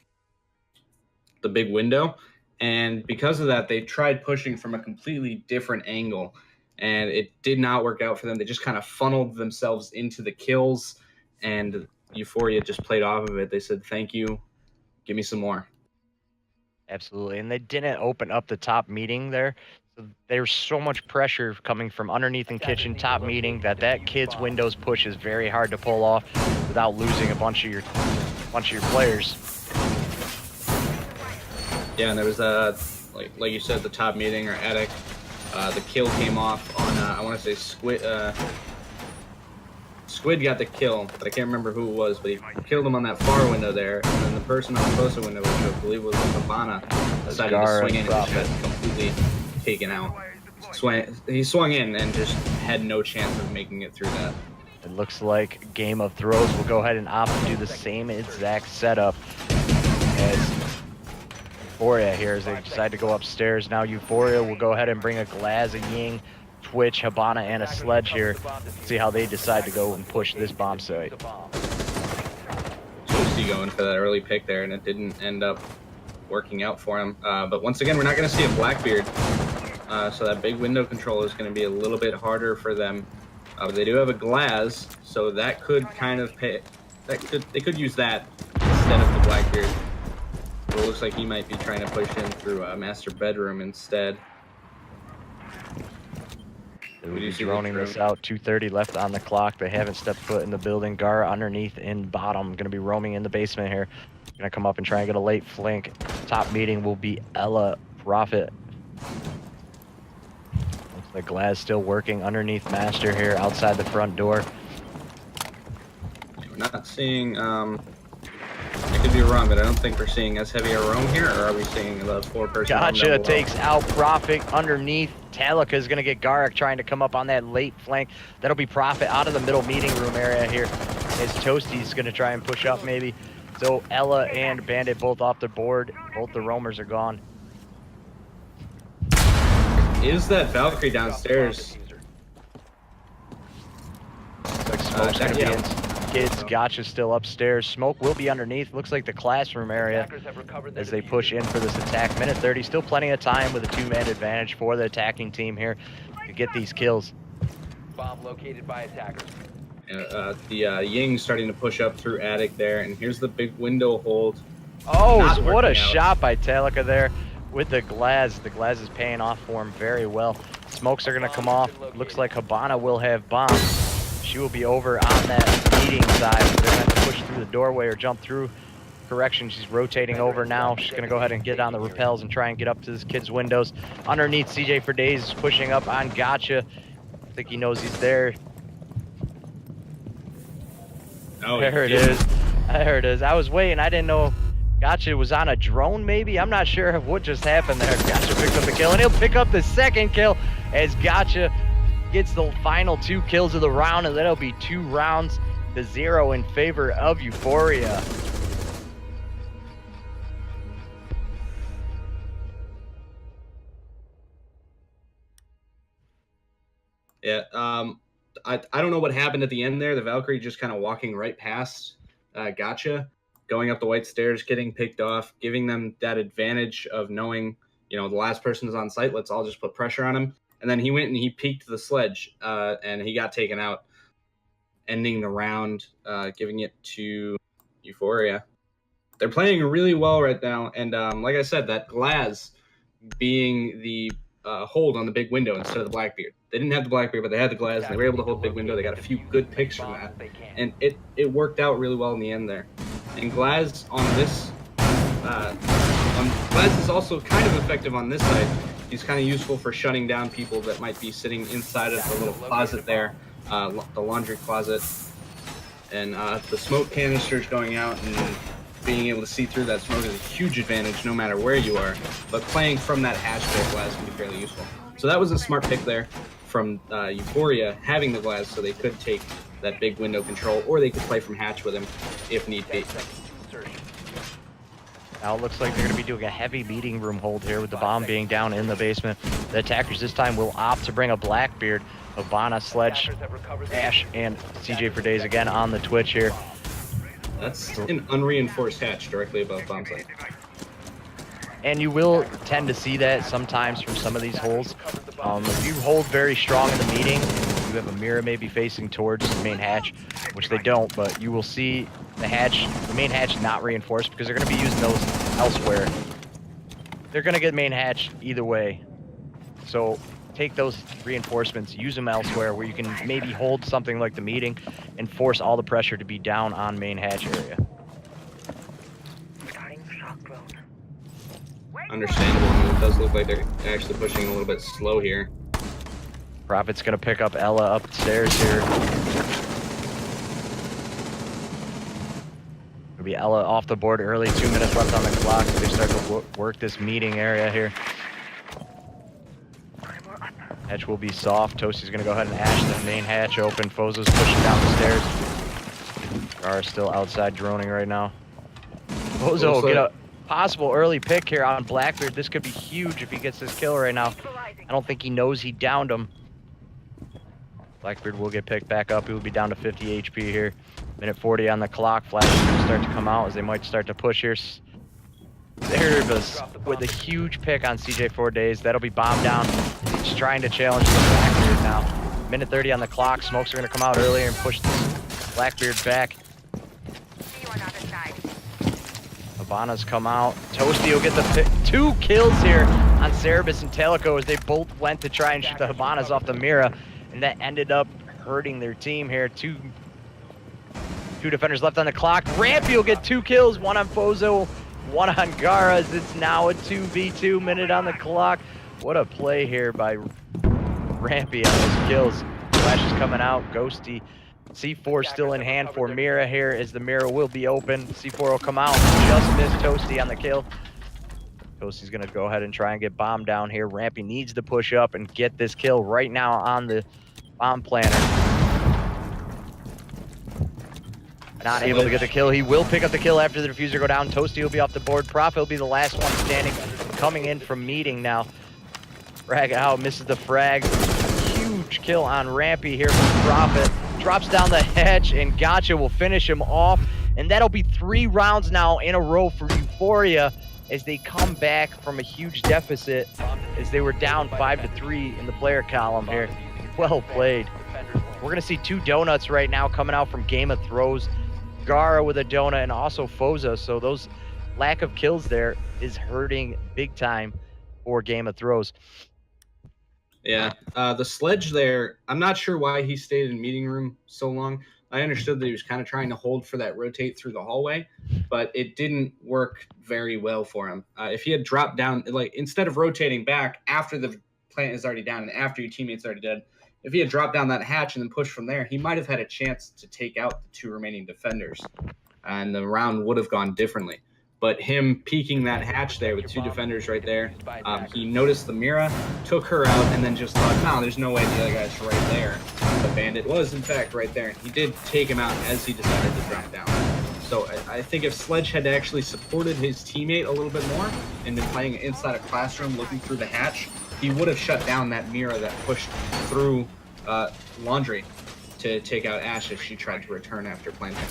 the big window. And because of that, they tried pushing from a completely different angle, and it did not work out for them. They just kind of funneled themselves into the kills, and Euphoria just played off of it. They said, thank you, Give me some more. Absolutely. And they didn't open up the top meeting there. So there's so much pressure coming from underneath in kitchen top meeting that kid's windows push is very hard to pull off without losing a bunch of your players. Yeah, and there was like you said, the top meeting or attic. The kill came off on I want to say Squid. Squid got the kill, but I can't remember who it was. But he killed him on that far window there, and then the person on the closer window, which I believe was Habana, decided to swing in and just got completely taken out. He swung in and just had no chance of making it through that. It looks like Game of Thrones will go ahead and opt to do the same exact setup as Euphoria here as they decide to go upstairs. Now Euphoria will go ahead and bring a Glaz, a Ying, Twitch, Habana, and a Sledge here. See how they decide to go and push this bomb site. Toasty going for that early pick there, and it didn't end up working out for him. But once again, we're not going to see a Blackbeard. So that big window control is going to be a little bit harder for them. But they do have a Glaz, so that could kind of pay. They could use that instead of the Blackbeard. But it looks like he might be trying to push in through master bedroom instead. They will be droning this out. 2:30 left on the clock. They haven't stepped foot in the building. Gar underneath in bottom. Going to be roaming in the basement here. Going to come up and try and get a late flank. Top meeting will be Ella Prophet. Looks like Glaz still working underneath Master here outside the front door. We're not seeing, I could be wrong, but I don't think we're seeing as heavy a roam here, or are we seeing the 4-person roam Gotcha takes out Prophet underneath. Talika is going to get Garak trying to come up on that late flank. That'll be Prophet out of the middle meeting room area here as Toasty's going to try and push up maybe. So Ella and Bandit both off the board. Both the roamers are gone. Is that Valkyrie downstairs? Looks like Smoke's going to be in. Kids, Gotcha's still upstairs. Smoke will be underneath. Looks like the classroom area as they push in for this attack. Minute 30, still plenty of time with a 2-man advantage for the attacking team here to get these kills. Bomb located by attackers. The Ying's starting to push up through attic there, and here's the big window hold. Oh, what a shot by Talika there with the Glaz. The Glaz is paying off for him very well. Smokes are going to come off. Looks like Habana will have bombs. She will be over on that meeting side. They're going to have to push through the doorway or jump through. Correction, she's rotating over now. She's going to go ahead and get on the rappels and try and get up to this kid's windows. Underneath, CJ for Days is pushing up on Gotcha. I think he knows he's there. Oh, there it is. There it is. I was waiting. I didn't know Gotcha was on a drone, maybe? I'm not sure of what just happened there. Gotcha picked up the kill, and he'll pick up the second kill as Gotcha gets the final 2 kills of the round, and that'll be 2 rounds to 0 in favor of Euphoria. Yeah, I don't know what happened at the end there. The Valkyrie just kind of walking right past Gotcha, going up the white stairs, getting picked off, giving them that advantage of knowing, the last person is on site. Let's all just put pressure on him. And then he went and he peeked the Sledge, and he got taken out, ending the round, giving it to Euphoria. They're playing really well right now, and like I said, that Glaz being the hold on the big window instead of the Blackbeard. They didn't have the Blackbeard, but they had the Glaz, and they were able to hold the big window. They got a few good picks from that, and it worked out really well in the end there. And Glaz on this, Glaz is also kind of effective on this side. He's kind of useful for shutting down people that might be sitting inside of the little closet there, the laundry closet. And the smoke canisters going out and being able to see through that smoke is a huge advantage no matter where you are. But playing from that hatch there, Glaz can be fairly useful. So that was a smart pick there from Euphoria, having the Glaz so they could take that big window control, or they could play from hatch with him if need be. Now it looks like they're going to be doing a heavy meeting room hold here with the bomb being down in the basement. The attackers this time will opt to bring a Blackbeard. Habana, Sledge, Ash, and CJ for Days again on the Twitch here. That's an unreinforced hatch directly above bomb site. And you will tend to see that sometimes from some of these holds. If you hold very strong in the meeting, do have a mirror maybe facing towards the main hatch, which they don't, but you will see the main hatch not reinforced because they're going to be using those elsewhere. They're going to get main hatch either way. So take those reinforcements, use them elsewhere where you can maybe hold something like the meeting and force all the pressure to be down on main hatch area. Understandable. I mean, it does look like they're actually pushing a little bit slow here. Prophet's going to pick up Ella upstairs here. It'll be Ella off the board early, 2 minutes left on the clock as they start to work this meeting area here. Hatch will be soft. Toasty's going to go ahead and ash the main hatch open. Fozo's pushing down the stairs. Gar still outside droning right now. Fozo will get a possible early pick here on Blackbeard. This could be huge if he gets this kill right now. I don't think he knows he downed him. Blackbeard will get picked back up. He will be down to 50 HP here. Minute 40 on the clock. Flash is going to start to come out as they might start to push here. There goes with a huge pick on CJ4Days. That'll be bombed down. He's trying to challenge the Blackbeard now. Minute 30 on the clock. Smokes are going to come out earlier and push this Blackbeard back. Havana's come out. Toasty will get the pick. 2 kills here on Cerebus and Teleco as they both went to try and shoot the Havanas off the Mira. And that ended up hurting their team here. Two defenders left on the clock. Rampy will get 2 kills. 1 on Fozo, 1 on Gara as it's now a 2v2 minute on the clock. What a play here by Rampy on those kills. Flash is coming out. Ghosty. C4 still in hand for Mira here as the Mira will be open. C4 will come out. Just missed Toasty on the kill. Toasty's going to go ahead and try and get bomb down here. Rampy needs to push up and get this kill right now on the bomb planter. Not able to get the kill. He will pick up the kill after the diffuser go down. Toasty will be off the board. Prophet will be the last one standing. Coming in from meeting now. Frag out, misses the frag. Huge kill on Rampy here from Prophet. Drops down the hatch and Gotcha will finish him off. And that'll be 3 rounds now in a row for Euphoria as they come back from a huge deficit as they were down 5-3 in the player column here. Well played. We're going to see 2 donuts right now coming out from Game of Throws. Gara with a donut and also Foza. So those lack of kills there is hurting big time for Game of Throws. Yeah, the sledge there, I'm not sure why he stayed in meeting room so long. I understood that he was kind of trying to hold for that rotate through the hallway, but it didn't work very well for him. If he had dropped down, like instead of rotating back after the plant is already down and after your teammate's already dead, if he had dropped down that hatch and then pushed from there, he might have had a chance to take out the 2 remaining defenders, and the round would have gone differently. But him peeking that hatch there with 2 defenders right there, he noticed the Mira, took her out, and then just thought, no, there's no way the other guy's right there. The bandit was, in fact, right there. And he did take him out as he decided to drop down. So I think if Sledge had actually supported his teammate a little bit more and been playing inside a classroom looking through the hatch, he would have shut down that Mira that pushed through Laundry to take out Ash as she tried to return after planting.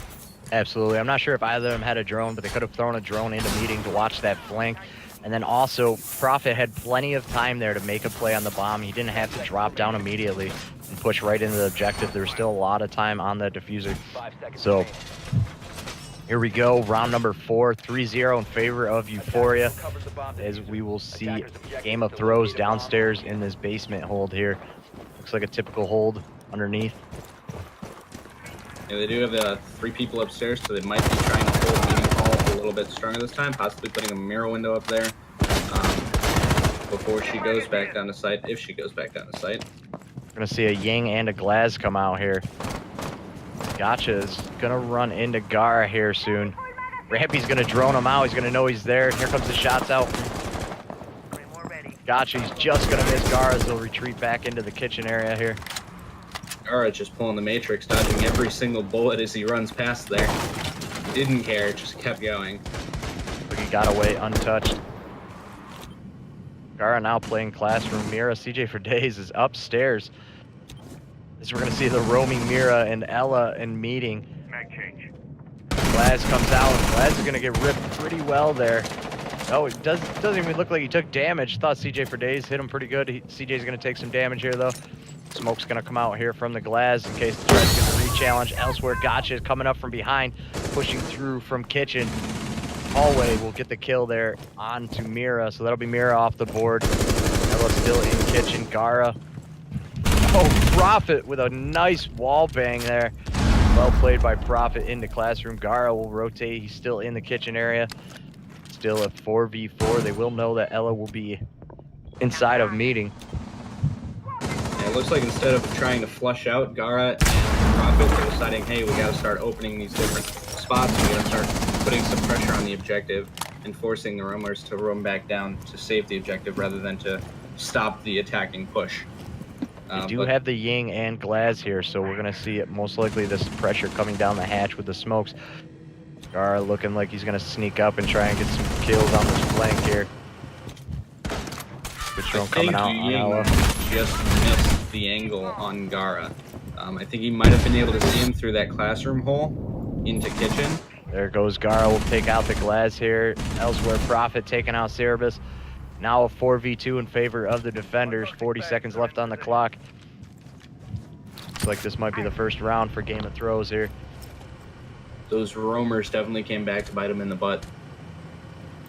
Absolutely. I'm not sure if either of them had a drone, but they could have thrown a drone into meeting to watch that flank. And then also, Prophet had plenty of time there to make a play on the bomb. He didn't have to drop down immediately and push right into the objective. There was still a lot of time on the diffuser. So here we go, round number 4, 3-0 in favor of Euphoria, as we will see Game of Throws downstairs in this basement hold here. Looks like a typical hold underneath. Yeah, they do have 3 people upstairs, so they might be trying to hold meeting hall a little bit stronger this time, possibly putting a mirror window up there before she goes back down to site, if she goes back down to site. We're going to see a Ying and a Glaz come out here. Gotcha is going to run into Gara here soon. Rampy's going to drone him out. He's going to know he's there. Here comes the shots out. Gotcha, he's just going to miss Gara as they'll retreat back into the kitchen area here. Gara just pulling the Matrix, dodging every single bullet as he runs past there. Didn't care, just kept going. But he got away untouched. Gara now playing classroom. Mira, CJ4Days is upstairs. As we're going to see the roaming Mira and Ella in meeting. Glaz comes out, and Glaz is going to get ripped pretty well there. Oh, it doesn't even look like he took damage. Thought CJ for days hit him pretty good. CJ's gonna take some damage here though. Smoke's gonna come out here from the glass in case he tries to get the re-challenge. Elsewhere, Gotcha is coming up from behind, pushing through from kitchen. Hallway will get the kill there onto Mira, so that'll be Mira off the board. Ella still in kitchen. Gara. Oh, Prophet with a nice wall bang there. Well played by Prophet into classroom. Gara will rotate. He's still in the kitchen area. Still a 4v4. They will know that Ella will be inside of meeting. Yeah, it looks like instead of trying to flush out Gara and Prophet, they're deciding, hey, we gotta start opening these different spots. We gotta start putting some pressure on the objective and forcing the roamers to roam back down to save the objective rather than to stop the attacking push. They do have the Ying and Glaz here, so we're going to see it most likely this pressure coming down the hatch with the smokes. Gara looking like he's going to sneak up and try and get some kills on this flank here. Good drone coming out on Ella. Just missed the angle on Gara. I think he might have been able to see him through that classroom hole into kitchen. There goes Gara. Will take out the Glaz here. Elsewhere, Prophet taking out Cerebus. Now a 4v2 in favor of the defenders. 40 seconds left on the clock. Looks like this might be the first round for Game of Throws here. Those roamers definitely came back to bite him in the butt.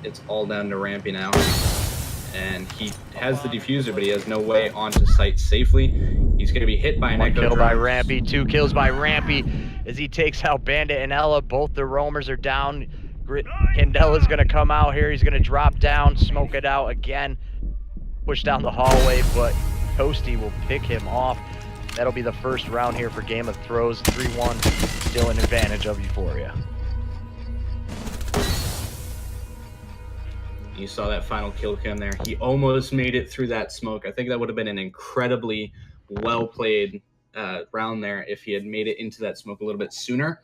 It's all down to Rampy now. And he has the diffuser, but he has no way onto site safely. He's going to be hit by an One echo kill drone. by Rampy, 2 kills by Rampy as he takes out Bandit and Ella. Both the roamers are down. Candela's gonna come out here. He's gonna drop down, smoke it out again, push down the hallway, but Toasty will pick him off. That'll be the first round here for Game of Throws. 3-1, still an advantage of Euphoria. You saw that final kill cam there. He almost made it through that smoke. I think that would have been an incredibly well-played round there if he had made it into that smoke a little bit sooner,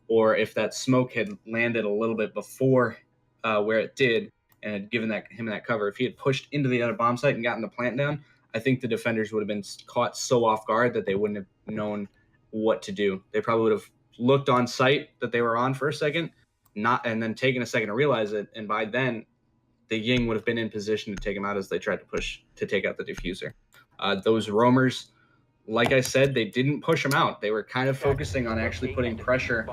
or if that smoke had landed a little bit before where it did and had given him that cover. If he had pushed into the other bomb site and gotten the plant down, I think the defenders would have been caught so off guard that they wouldn't have known what to do. They probably would have looked on site that they were on for a second, and then taken a second to realize it, and by then the Ying would have been in position to take him out as they tried to push to take out the diffuser. Those roamers, like I said, they didn't push him out. They were kind of focusing on actually putting pressure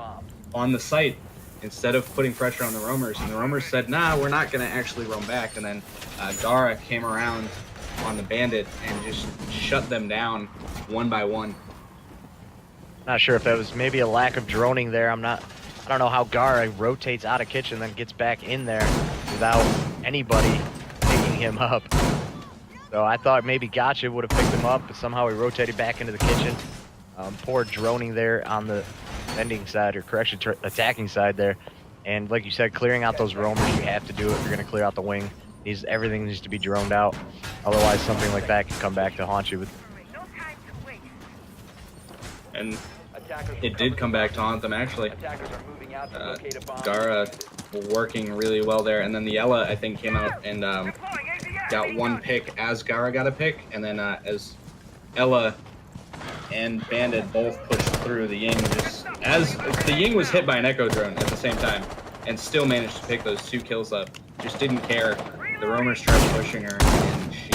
on the site instead of putting pressure on the roamers. And the roamers said, nah, we're not going to actually roam back. And then Gara came around on the Bandit and just shut them down one by one. Not sure if that was maybe a lack of droning there. I don't know how Gara rotates out of kitchen, then gets back in there without anybody picking him up. So I thought maybe Gotcha would have picked him up, but somehow he rotated back into the kitchen. Poor droning there on the defending side, or correction, attacking side there. And like you said, clearing out those roamers, you have to do it if you're going to clear out the wing. Everything needs to be droned out. Otherwise, something like that can come back to haunt you. And it did come back to haunt them, actually. Gara working really well there. And then the Ella, I think, came out and got one pick as Gara got a pick. And then as Ella and Bandit both pushed through, the Ying the Ying was hit by an echo drone at the same time and still managed to pick those 2 kills up. Just didn't care. The roamers tried pushing her and she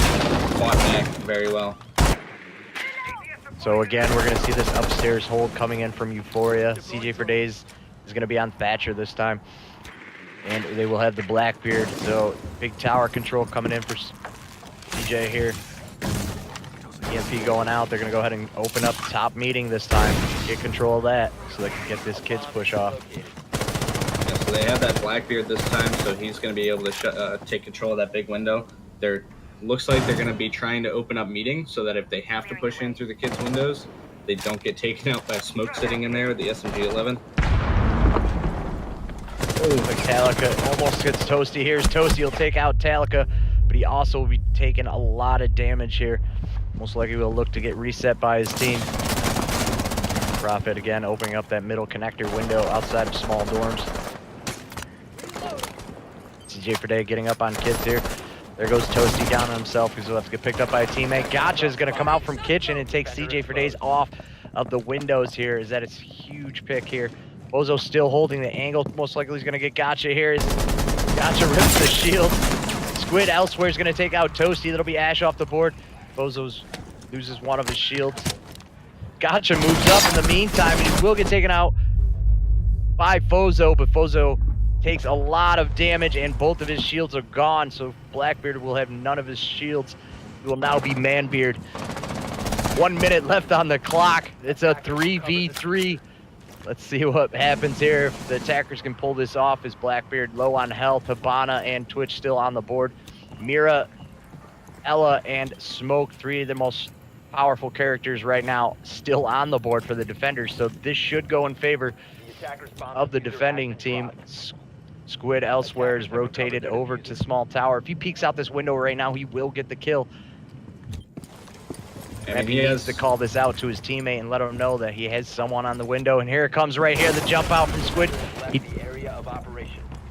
fought back very well. So again, we're going to see this upstairs hold coming in from Euphoria. CJ for Days is going to be on Thatcher this time. And they will have the Blackbeard. So big tower control coming in for CJ here. EMP going out. They're going to go ahead and open up the top meeting this time. Get control of that so they can get this kid's push off. Yeah, so they have that Blackbeard this time, so he's going to be able to take control of that big window. Looks like they're going to be trying to open up meeting so that if they have to push in through the kids' windows, they don't get taken out by smoke sitting in there with the SMG-11. Oh, Metallica almost gets Toasty. Here's Toasty. He'll take out Metallica, but he also will be taking a lot of damage here. Most likely will look to get reset by his team. Prophet again opening up that middle connector window outside of small dorms. CJ for Day getting up on kids here. There goes Toasty down on himself. He's about to get picked up by a teammate. Gotcha is going to come out from kitchen and take CJ for Days off of the windows here. Is that it's a huge pick here. Bozo still holding the angle. Most likely he's going to get Gotcha here. Gotcha rips the shield. Squid elsewhere is going to take out Toasty. That'll be Ash off the board. Bozo's loses one of his shields. Gotcha moves up in the meantime, and he will get taken out by Fozo, but Fozo takes a lot of damage, and both of his shields are gone, so Blackbeard will have none of his shields. He will now be Manbeard. 1 minute left on the clock. It's a 3v3. Let's see what happens here. If the attackers can pull this off, is Blackbeard low on health. Habana and Twitch still on the board. Mira, Ella, and Smoke, three of the most powerful characters right now, still on the board for the defenders, so this should go in favor of the defending team. Squid elsewhere is rotated over to small tower. If he peeks out this window right now, he will get the kill. And he needs to call this out to his teammate and let him know that he has someone on the window. And here it comes right here, the jump out from Squid.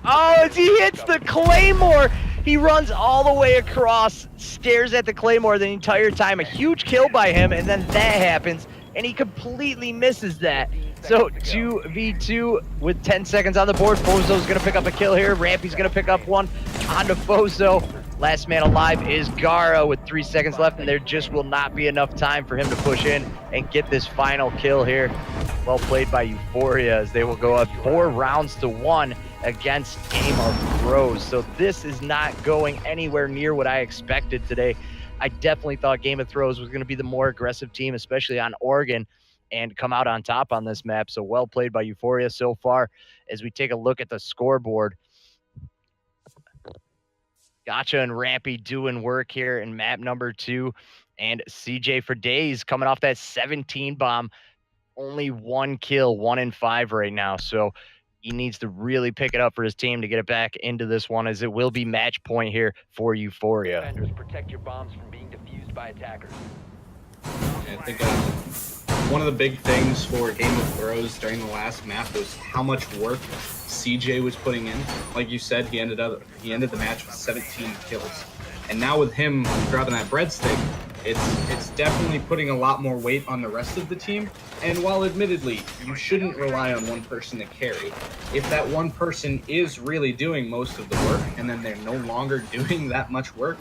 Oh, as he hits the Claymore! He runs all the way across, stares at the Claymore the entire time. A huge kill by him, and then that happens, and he completely misses that. So 2v2 with 10 seconds on the board. Fozo's gonna pick up a kill here. Rampy's gonna pick up one onto Fozo. Last man alive is Gara with 3 seconds left, and there just will not be enough time for him to push in and get this final kill here. Well played by Euphoria, as they will go up 4 rounds to 1 against Game of Thrones. So this is not going anywhere near what I expected today. I definitely thought Game of Thrones was going to be the more aggressive team, especially on Oregon, and come out on top on this map. So well played by Euphoria so far. As we take a look at the scoreboard, Gotcha and Rampy doing work here in map number 2, and CJ for days coming off that 17 bomb. Only 1 kill, 1 in 5 right now. So he needs to really pick it up for his team to get it back into this one, as it will be match point here for Euphoria. Defenders, protect your bombs from being defused by attackers. I think one of the big things for Game of Thrones during the last map was how much work CJ was putting in. Like you said, he ended the match with 17 kills. And now with him grabbing that breadstick, it's definitely putting a lot more weight on the rest of the team. And while admittedly, you shouldn't rely on one person to carry, if that one person is really doing most of the work and then they're no longer doing that much work,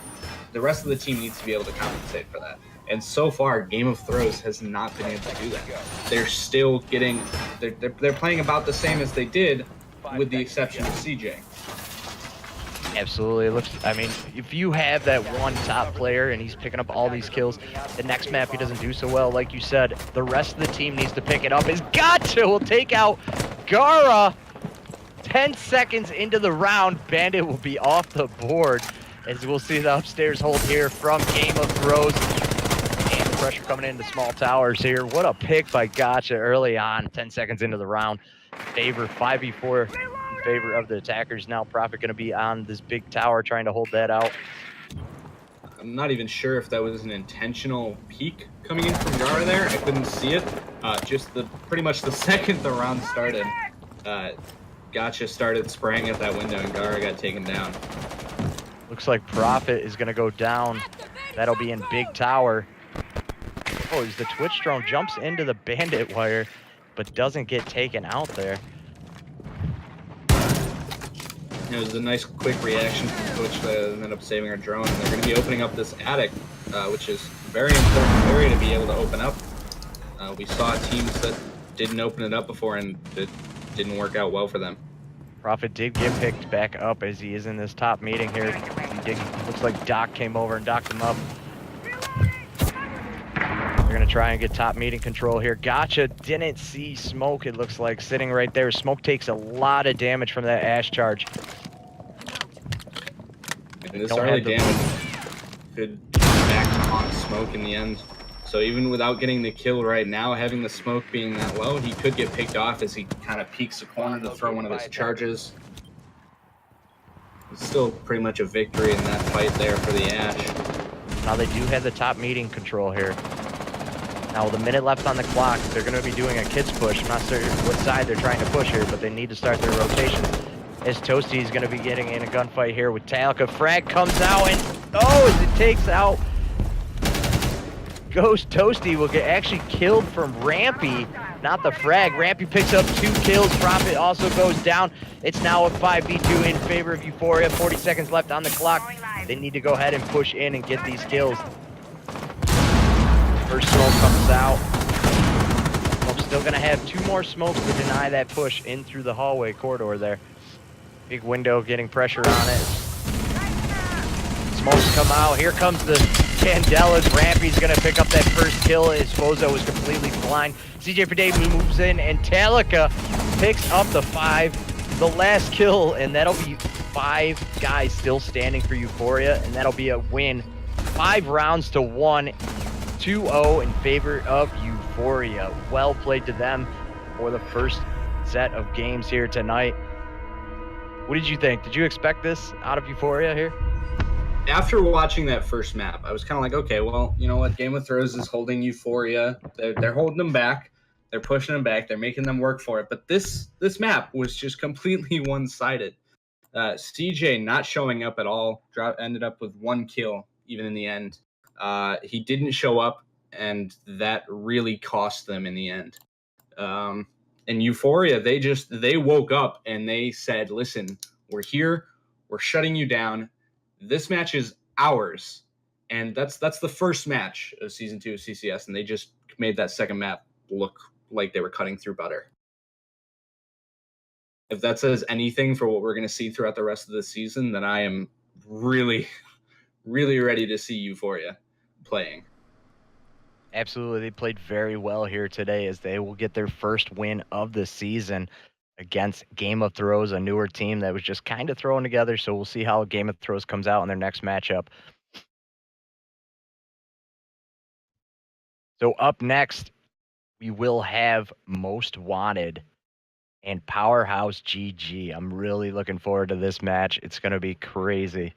the rest of the team needs to be able to compensate for that. And so far, Game of Thrones has not been able to do that. They're still getting, they're playing about the same as they did, with the exception of CJ. Absolutely. It looks, I mean, if you have that one top player and he's picking up all these kills, the next map he doesn't do so well. Like you said, the rest of the team needs to pick it up. Is Gotcha will take out Gara. 10 seconds into the round, Bandit will be off the board, as we'll see the upstairs hold here from Game of Thrones. And the pressure coming into small towers here. What a pick by Gotcha early on, 10 seconds into the round. Favor 5v4 in favor of the attackers. Now Prophet going to be on this big tower trying to hold that out. I'm not even sure if that was an intentional peek coming in from Gara there. I couldn't see it. Just pretty much the second the round started, Gotcha started spraying at that window and Gara got taken down. Looks like Prophet is going to go down. That'll be in big tower. Oh, as the Twitch drone jumps into the bandit wire, but doesn't get taken out there. It was a nice quick reaction from Twitch that ended up saving our drone. They're going to be opening up this attic, which is a very important area to be able to open up. We saw teams that didn't open it up before, and it didn't work out well for them. Prophet did get picked back up as he is in this top meeting here. Looks like Doc came over and docked him up. They're going to try and get top meeting control here. Gotcha didn't see Smoke, it looks like, sitting right there. Smoke takes a lot of damage from that Ash charge. And this early damage could back to haunt Smoke in the end. So even without getting the kill right now, having the Smoke being that low, he could get picked off as he kind of peeks a corner to throw one of his charges. It's still pretty much a victory in that fight there for the Ash. Now they do have the top meeting control here. Now with a minute left on the clock, they're going to be doing a kids push. I'm not certain what side they're trying to push here, but they need to start their rotation. As Toasty is going to be getting in a gunfight here with Talca. Frag comes out and, oh, as it takes out Ghost, Toasty will get actually killed from Rampy. not the frag. Rampy picks up 2 kills. Profit also goes down. It's now a 5v2 in favor of Euphoria. 40 seconds left on the clock. They need to go ahead and push in and get these kills. First smoke comes out. I'm still going to have 2 more smokes to deny that push in through the hallway corridor there. Big window getting pressure on it. Smokes come out. Here comes the Candelas. Rampy's going to pick up that first kill as Fozo was completely blind. CJ Pade moves in, and Talica picks up the 5. The last kill, and that'll be 5 guys still standing for Euphoria, and that'll be a win. 5 rounds to 1. 2-0 in favor of Euphoria. Well played to them for the first set of games here tonight. What did you think? Did you expect this out of Euphoria here? After watching that first map, I was kind of like, okay, well, you know what? Game of Thrones is holding Euphoria. They're holding them back. They're pushing them back. They're making them work for it. But this map was just completely one-sided. CJ not showing up at all. Ended up with 1 kill even in the end. He didn't show up, and that really cost them in the end. And Euphoria, they woke up and they said, listen, we're here. We're shutting you down. This match is ours. And that's the first match of Season 2 of CCS, and they just made that second map look like they were cutting through butter. If that says anything for what we're going to see throughout the rest of the season, then I am really, really ready to see Euphoria playing. Absolutely. They played very well here today as they will get their first win of the season against Game of Thrones, a newer team that was just kind of thrown together. So we'll see how Game of Thrones comes out in their next matchup. So up next, we will have Most Wanted and Powerhouse GG. I'm really looking forward to this match. It's going to be crazy.